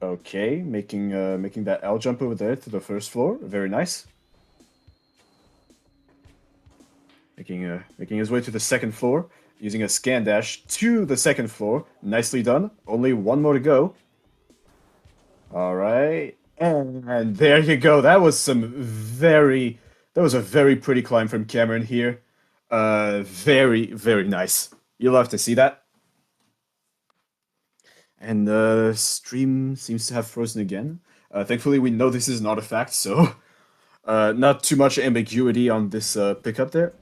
Okay, making that L jump over there to the first floor. Very nice. Making his way to the second floor, using a scan dash to the second floor. Nicely done. Only one more to go. All right, and there you go. That was a very pretty climb from Cameron here. Very nice. You'll have to see that. And the stream seems to have frozen again. Thankfully, we know this is an artifact, so not too much ambiguity on this pickup there.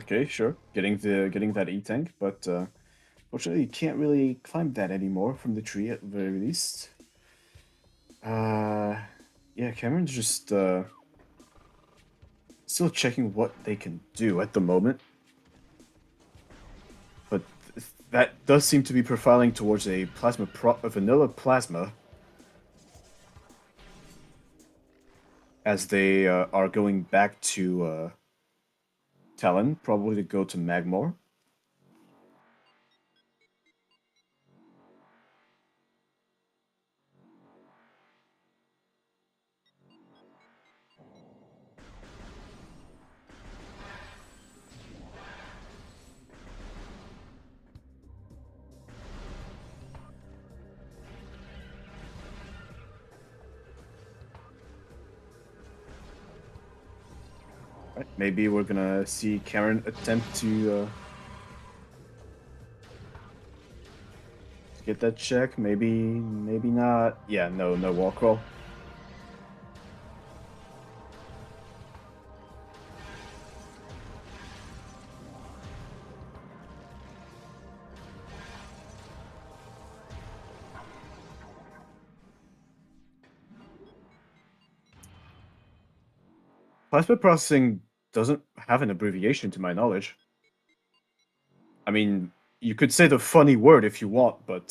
Okay, sure. Getting that E-tank, but fortunately you can't really climb that anymore from the tree at the very least. Uh, yeah, Cameron's just still checking what they can do at the moment, but that does seem to be profiling towards a vanilla plasma as they are going back to Talon, probably to go to Magmore. Right, maybe we're gonna see Cameron attempt to get that check. Maybe not. Yeah, no wall crawl. Plasma processing doesn't have an abbreviation to my knowledge. I mean, you could say the funny word if you want, but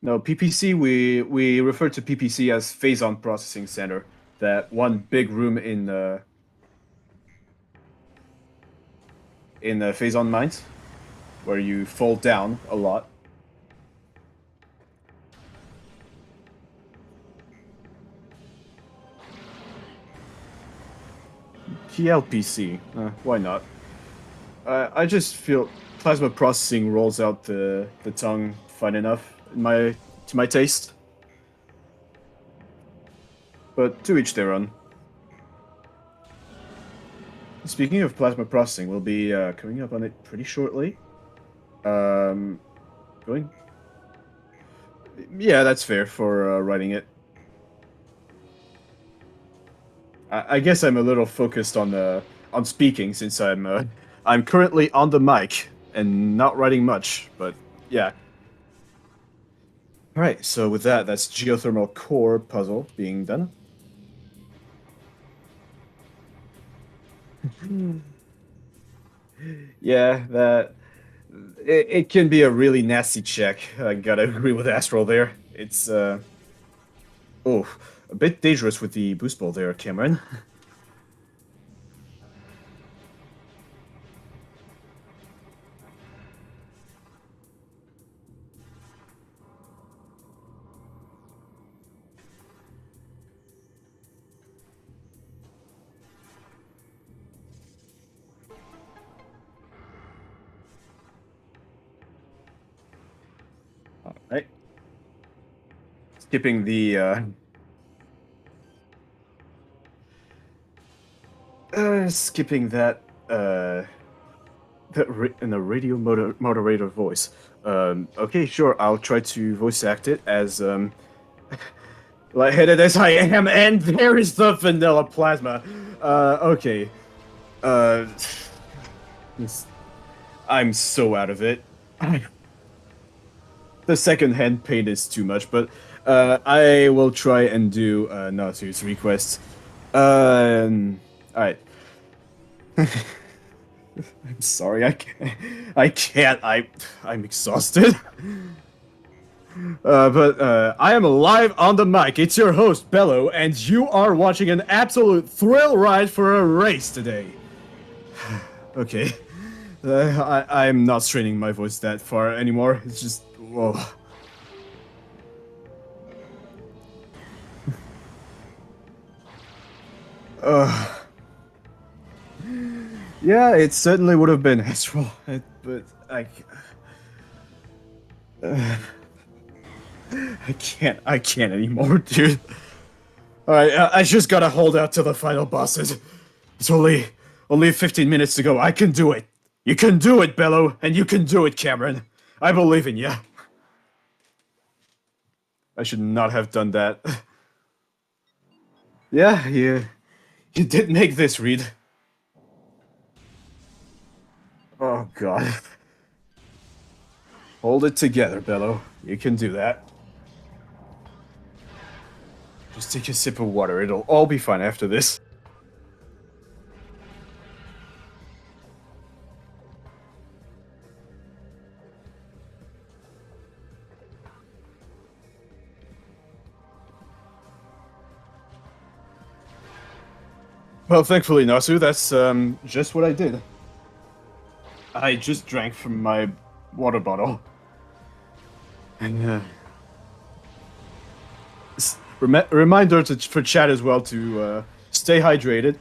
no, PPC, we refer to PPC as Phazon Processing Center, that one big room in Phazon Mines, where you fall down a lot. PLPC, why not? I just feel plasma processing rolls out the tongue fine enough to my taste. But to each their own. Speaking of plasma processing, we'll be coming up on it pretty shortly. Um, going. Yeah, that's fair for writing it. I guess I'm a little focused on speaking since I'm currently on the mic and not writing much. But yeah. All right. So with that, that's geothermal core puzzle being done. Yeah, that it can be a really nasty check. I gotta agree with Astral there. It's oh, a bit dangerous with the boost ball there, Cameron. All right, skipping the skipping that in a radio moderator voice. Okay, sure, I'll try to voice act it as lightheaded as I am, and there is the vanilla plasma. Okay. Uh, I'm so out of it. The second-hand pain is too much, but I will try and do Natsu's request. All right. I'm sorry, I can't. I can't. I'm exhausted. But I am live on the mic. It's your host, Bello, and you are watching an absolute thrill ride for a race today. Okay. I'm not straining my voice that far anymore. It's just, whoa. Yeah, it certainly would have been Astral, but I can't anymore, dude. Alright, I just gotta hold out till the final bosses. It's only 15 minutes to go. I can do it. You can do it, Bello, and you can do it, Cameron. I believe in you. I should not have done that. Yeah, You did make this, Reed. Oh, God. Hold it together, Bello. You can do that. Just take a sip of water. It'll all be fine after this. Well, thankfully, Nasu, that's just what I did. I just drank from my water bottle. And reminder for chat as well to stay hydrated.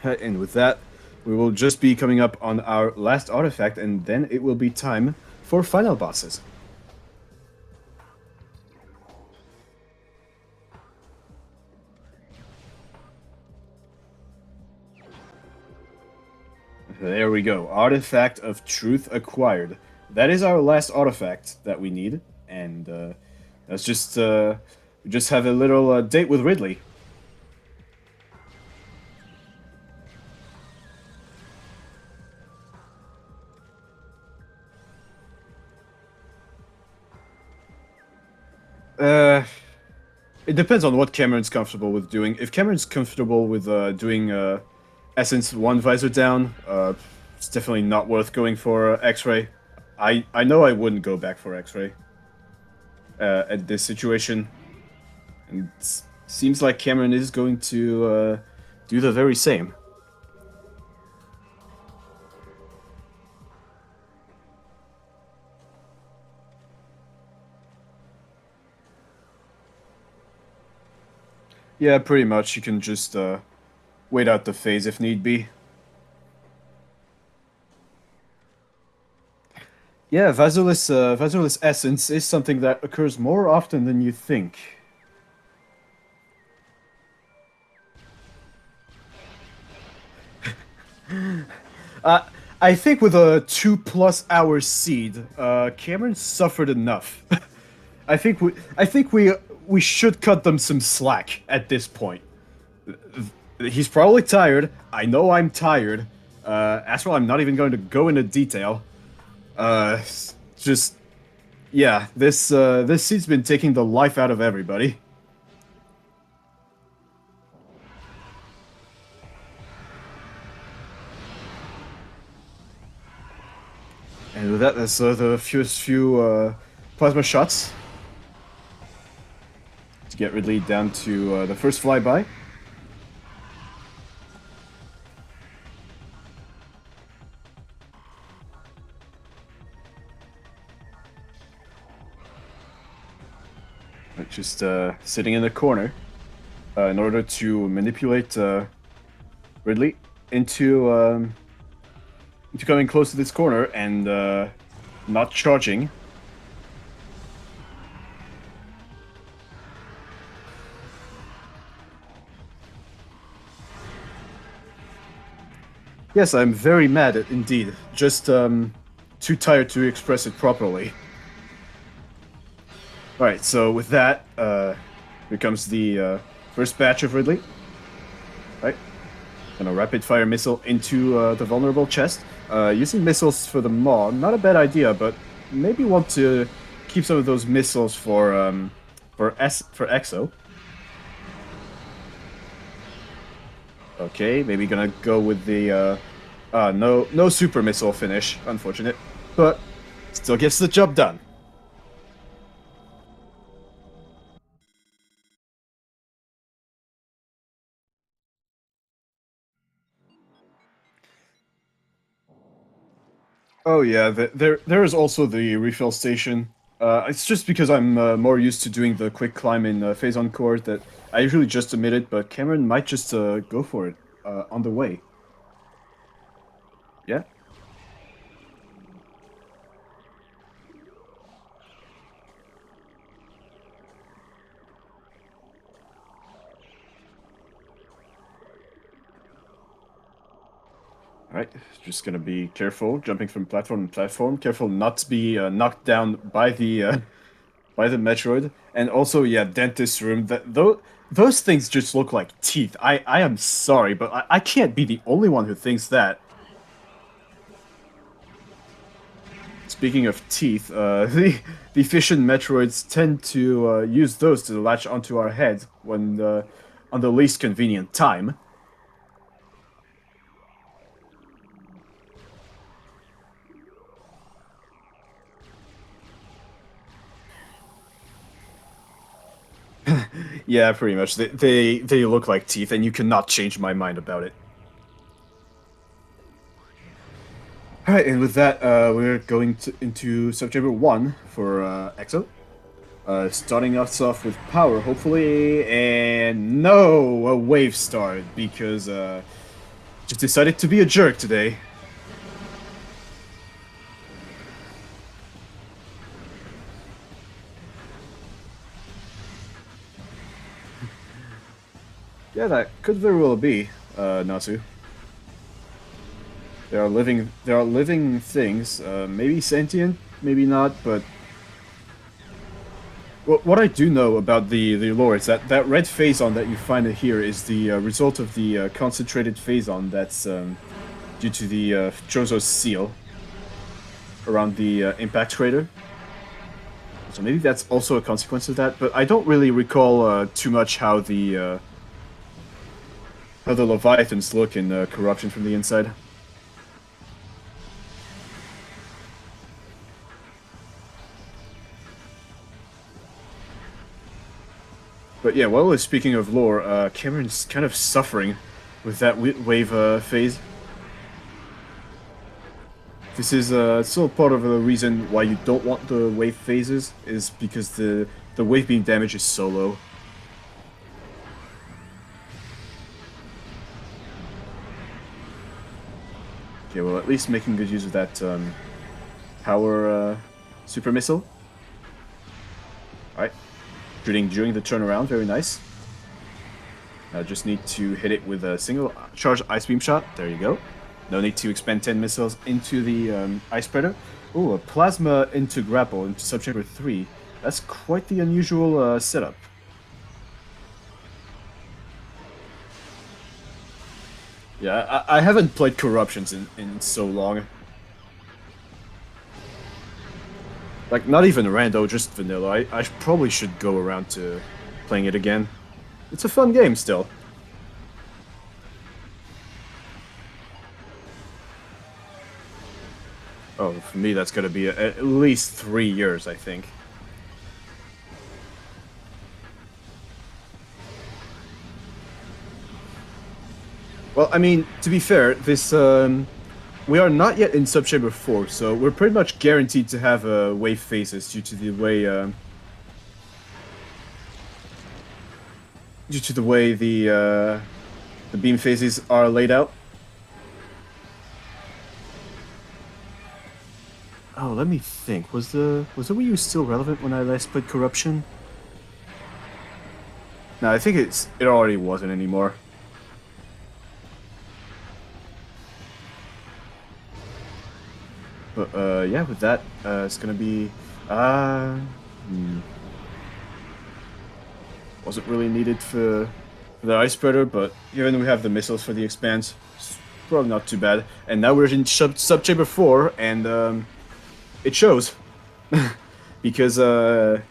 And with that, we will just be coming up on our last artifact, and then it will be time for final bosses. There we go. Artifact of Truth acquired. That is our last artifact that we need, and let's just have a little date with Ridley. It depends on what Cameron's comfortable with doing. If Cameron's comfortable with doing Essence 1 visor down, it's definitely not worth going for X-Ray. I know I wouldn't go back for X-Ray at this situation. And it seems like Cameron is going to do the very same. Yeah, pretty much. You can just wait out the phase if need be. Yeah, Vazulis Essence is something that occurs more often than you think. I think with a 2+ hour seed, Cameron suffered enough. I think we should cut them some slack at this point. He's probably tired. I know I'm tired. Astral, I'm not even going to go into detail. Just yeah, this seed's been taking the life out of everybody. And with that, that's the first few plasma shots to get Ridley down to the first flyby. Just sitting in the corner in order to manipulate Ridley into coming close to this corner and not charging. Yes, I'm very mad indeed. Just too tired to express it properly. Alright, so with that, here comes the first batch of Ridley. Right. Gonna rapid fire missile into the vulnerable chest. Using missiles for the maw, not a bad idea, but maybe want to keep some of those missiles for Exo. Okay, maybe gonna go with the no super missile finish, unfortunate, but still gets the job done. Oh yeah, there is also the refill station. It's just because I'm more used to doing the quick climb in Phase Encore that I usually just omit it, but Cameron might just go for it on the way. Yeah? Alright, just gonna be careful, jumping from platform to platform. Careful not to be knocked down by the by the Metroid, and also yeah, dentist room. Those things just look like teeth. I am sorry, but I can't be the only one who thinks that. Speaking of teeth, the efficient Metroids tend to use those to latch onto our head when on the least convenient time. Yeah, pretty much. They look like teeth, and you cannot change my mind about it. All right, and with that, we're going into subchapter 1 for EXO. Starting us off with power, hopefully, and no, a wave started because just decided to be a jerk today. Yeah, that could very well be Nasu. There are living things, maybe sentient, maybe not, but what I do know about the lore is that that red phazon that you find here is the result of the concentrated phazon that's due to the Chozo's seal around the impact crater. So maybe that's also a consequence of that, but I don't really recall too much how the Leviathans look in Corruption from the Inside. But yeah, while we're speaking of lore, Cameron's kind of suffering with that wave phase. This is still part of the reason why you don't want the wave phases, is because the wave beam damage is so low. Okay, well, at least making good use of that power super missile. Alright. Shooting during the turnaround, very nice. Just need to hit it with a single charge ice beam shot. There you go. No need to expend 10 missiles into the ice spreader. Ooh, a plasma into grapple into subchapter 3. That's quite the unusual setup. Yeah, I haven't played Corruptions in so long. Like, not even rando, just vanilla. I probably should go around to playing it again. It's a fun game still. Oh, for me that's gonna be at least 3 years, I think. Well, I mean, to be fair, this we are not yet in subchamber 4, so we're pretty much guaranteed to have wave phases due to the way the beam phases are laid out. Oh, let me think. Was the Wii U still relevant when I last played Corruption? No, I think it already wasn't anymore. But yeah, with that, it's gonna be wasn't really needed for the ice spreader, but given we have the missiles for the expanse, it's probably not too bad. And now we're in subchamber 4, and it shows because of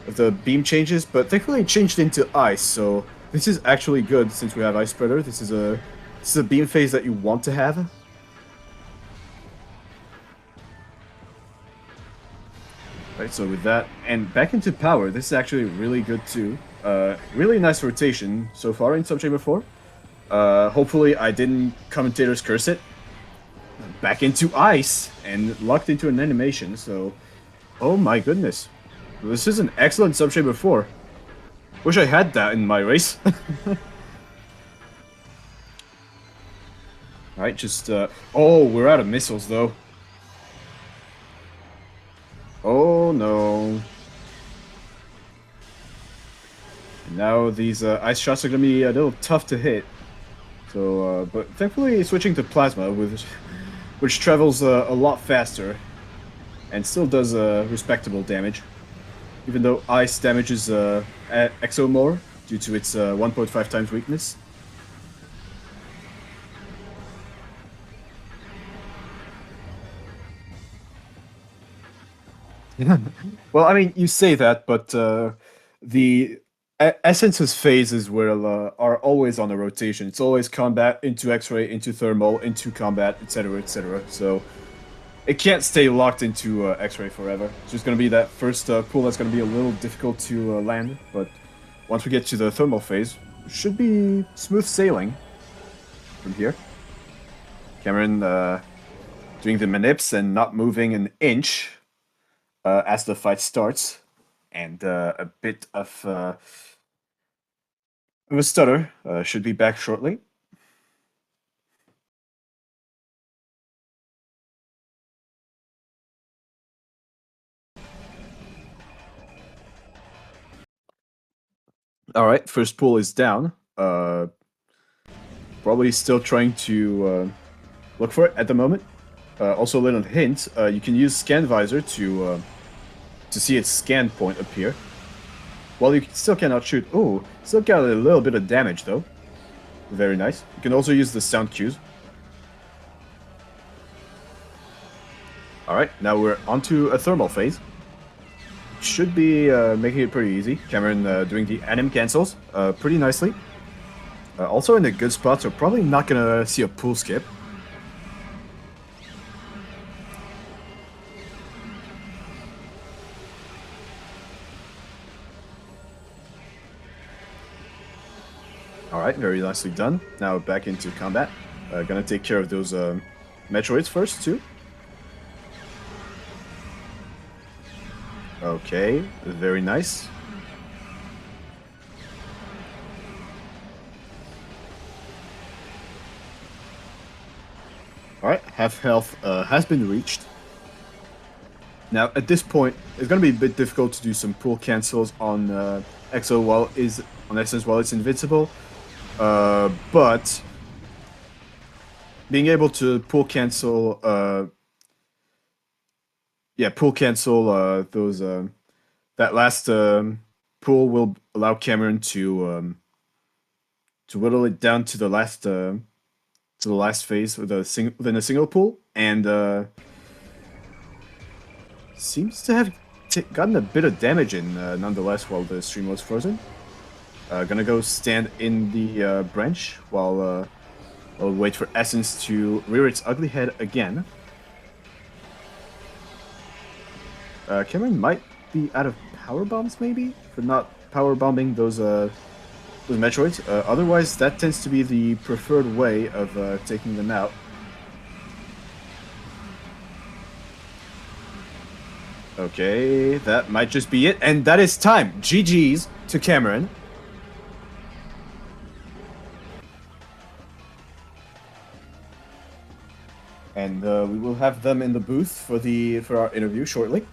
the beam changes. But thankfully, it changed into ice, so this is actually good since we have ice spreader. This is a beam phase that you want to have. Right, so with that, and back into power, this is actually really good too. Really nice rotation so far in Subchamber 4. Hopefully I didn't commentator's curse it. Back into ice, and locked into an animation, so... Oh my goodness. This is an excellent Subchamber 4. Wish I had that in my race. Alright, just, oh, we're out of missiles though. Oh no. And now these ice shots are gonna be a little tough to hit. So, but thankfully switching to plasma, which travels a lot faster and still does respectable damage. even though ice damages Exo more due to its 1.5 times weakness. Well, I mean, you say that, but the Essence's phases are always on a rotation. It's always combat into X-ray, into thermal, into combat, etc., etc. So it can't stay locked into X-ray forever. It's just going to be that first pool that's going to be a little difficult to land, but once we get to the thermal phase, it should be smooth sailing from here. Cameron doing the manips and not moving an inch as the fight starts, and a bit of a stutter. Should be back shortly. All right, first pull is down. Probably still trying to look for it at the moment. Also, a little hint: you can use Scan Visor to see its scan point appear. Well, you still cannot shoot. Oh, still got a little bit of damage though. Very nice. You can also use the sound cues. All right, now we're onto a thermal phase. Should be making it pretty easy. Cameron doing the anim cancels pretty nicely. Also in a good spot, so probably not gonna see a pool skip. Alright, very nicely done. Now back into combat. Gonna take care of those Metroids first, too. Okay, very nice. Alright, half health has been reached. Now, at this point, it's going to be a bit difficult to do some pull cancels on Exo on Essence while it's invincible. But being able to pull cancel those that last pull will allow Cameron to whittle it down to the last phase within a single pull, and seems to have gotten a bit of damage in nonetheless while the stream was frozen. Gonna go stand in the branch while I'll wait for Essence to rear its ugly head again. Cameron might be out of power bombs, maybe, for not power bombing those Metroids. Otherwise, that tends to be the preferred way of taking them out. Okay, that might just be it, and that is time. GG's to Cameron. And we will have them in the booth for our interview shortly.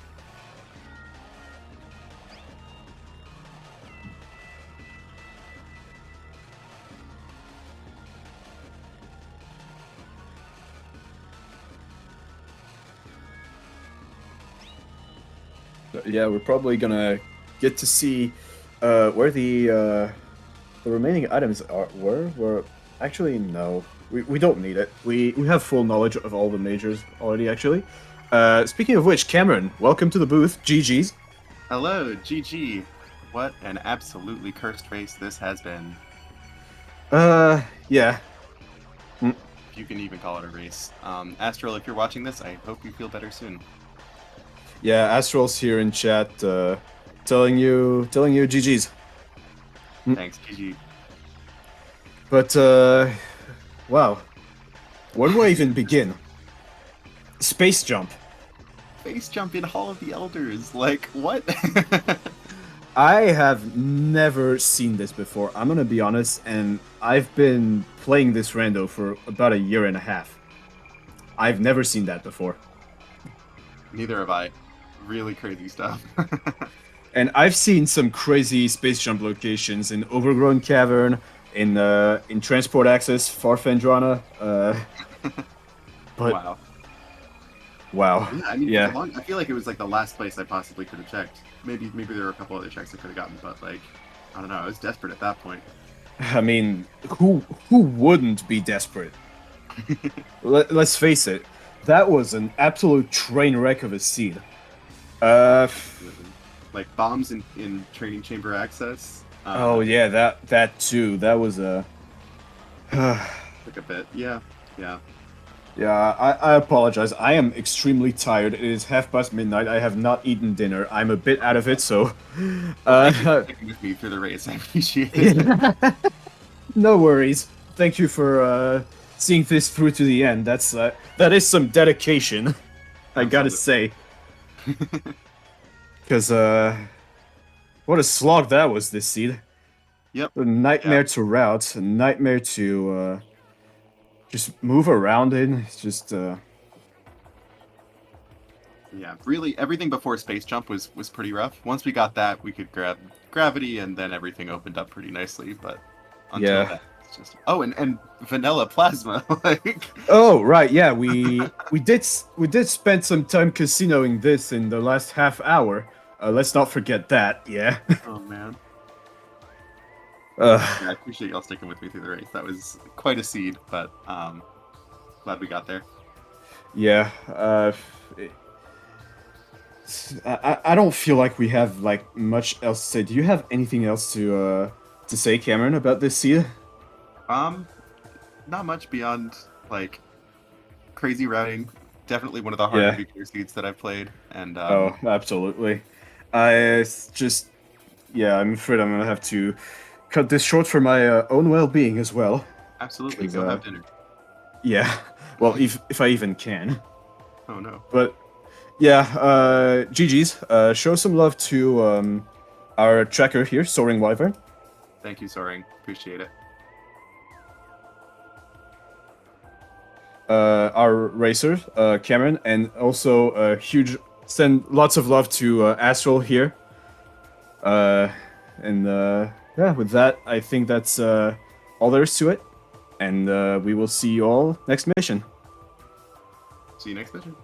Yeah, we're probably gonna get to see where the remaining items were. Actually, no. We don't need it. We have full knowledge of all the majors already, actually. Speaking of which, Cameron, welcome to the booth. GG's. Hello, GG. What an absolutely cursed race this has been. Yeah. If you can even call it a race. Astral, if you're watching this, I hope you feel better soon. Yeah, Astral's here in chat, telling you GG's. Thanks, GG. But, wow. Where do I even begin? Space jump. Space jump in Hall of the Elders. Like, what? I have never seen this before. I'm gonna be honest, and I've been playing this rando for about a year and a half. I've never seen that before. Neither have I. Really crazy stuff. And I've seen some crazy space jump locations in Overgrown Cavern, in Transport Access, Far Fendrana, but Wow. Wow. Yeah, I mean, for Yeah. the long, I feel like it was like the last place I possibly could have checked. Maybe there were a couple other checks I could have gotten, but like, I don't know. I was desperate at that point. I mean, who wouldn't be desperate? Let's face it, that was an absolute train wreck of a seed. Uh, Like bombs in training chamber access. oh yeah, that too. That was a. Took a bit. Yeah, yeah. Yeah, I apologize. I am extremely tired. It is midnight. I have not eaten dinner. I'm a bit out of it, so. Thank you for sticking with me through the race. I appreciate it. No worries. Thank you for seeing this through to the end. That is some dedication, I gotta say. Because what a slog that was this seed. Yep. A nightmare to route, a nightmare to just move around in. It's just Yeah, really, everything before space jump was pretty rough. Once we got that, we could grab gravity, and then everything opened up pretty nicely. But until Yeah. then, it's just and vanilla plasma. Like, Oh right, yeah, we did spend some time casinoing this in the last half hour. Let's not forget that. Yeah. oh man. uh, Yeah, I appreciate y'all sticking with me through the race. That was quite a seed, but glad we got there. yeah. I don't feel like we have like much else to say. Do you have anything else to say, Cameron, about this seed? Not much beyond like crazy routing. Definitely one of the harder nuclear seeds that I've played, and Oh, absolutely. I just, yeah, I'm afraid I'm gonna have to cut this short for my own well-being as well. absolutely go have dinner. Yeah, well, if I even can. Oh no. But yeah, GG's. Show some love to our tracker here, Soaring Wyvern. Thank you, Soaring. Appreciate it. Our racer, Cameron, and also send lots of love to Astral here. And yeah, with that, I think that's all there is to it. And we will see you all next mission. See you next mission.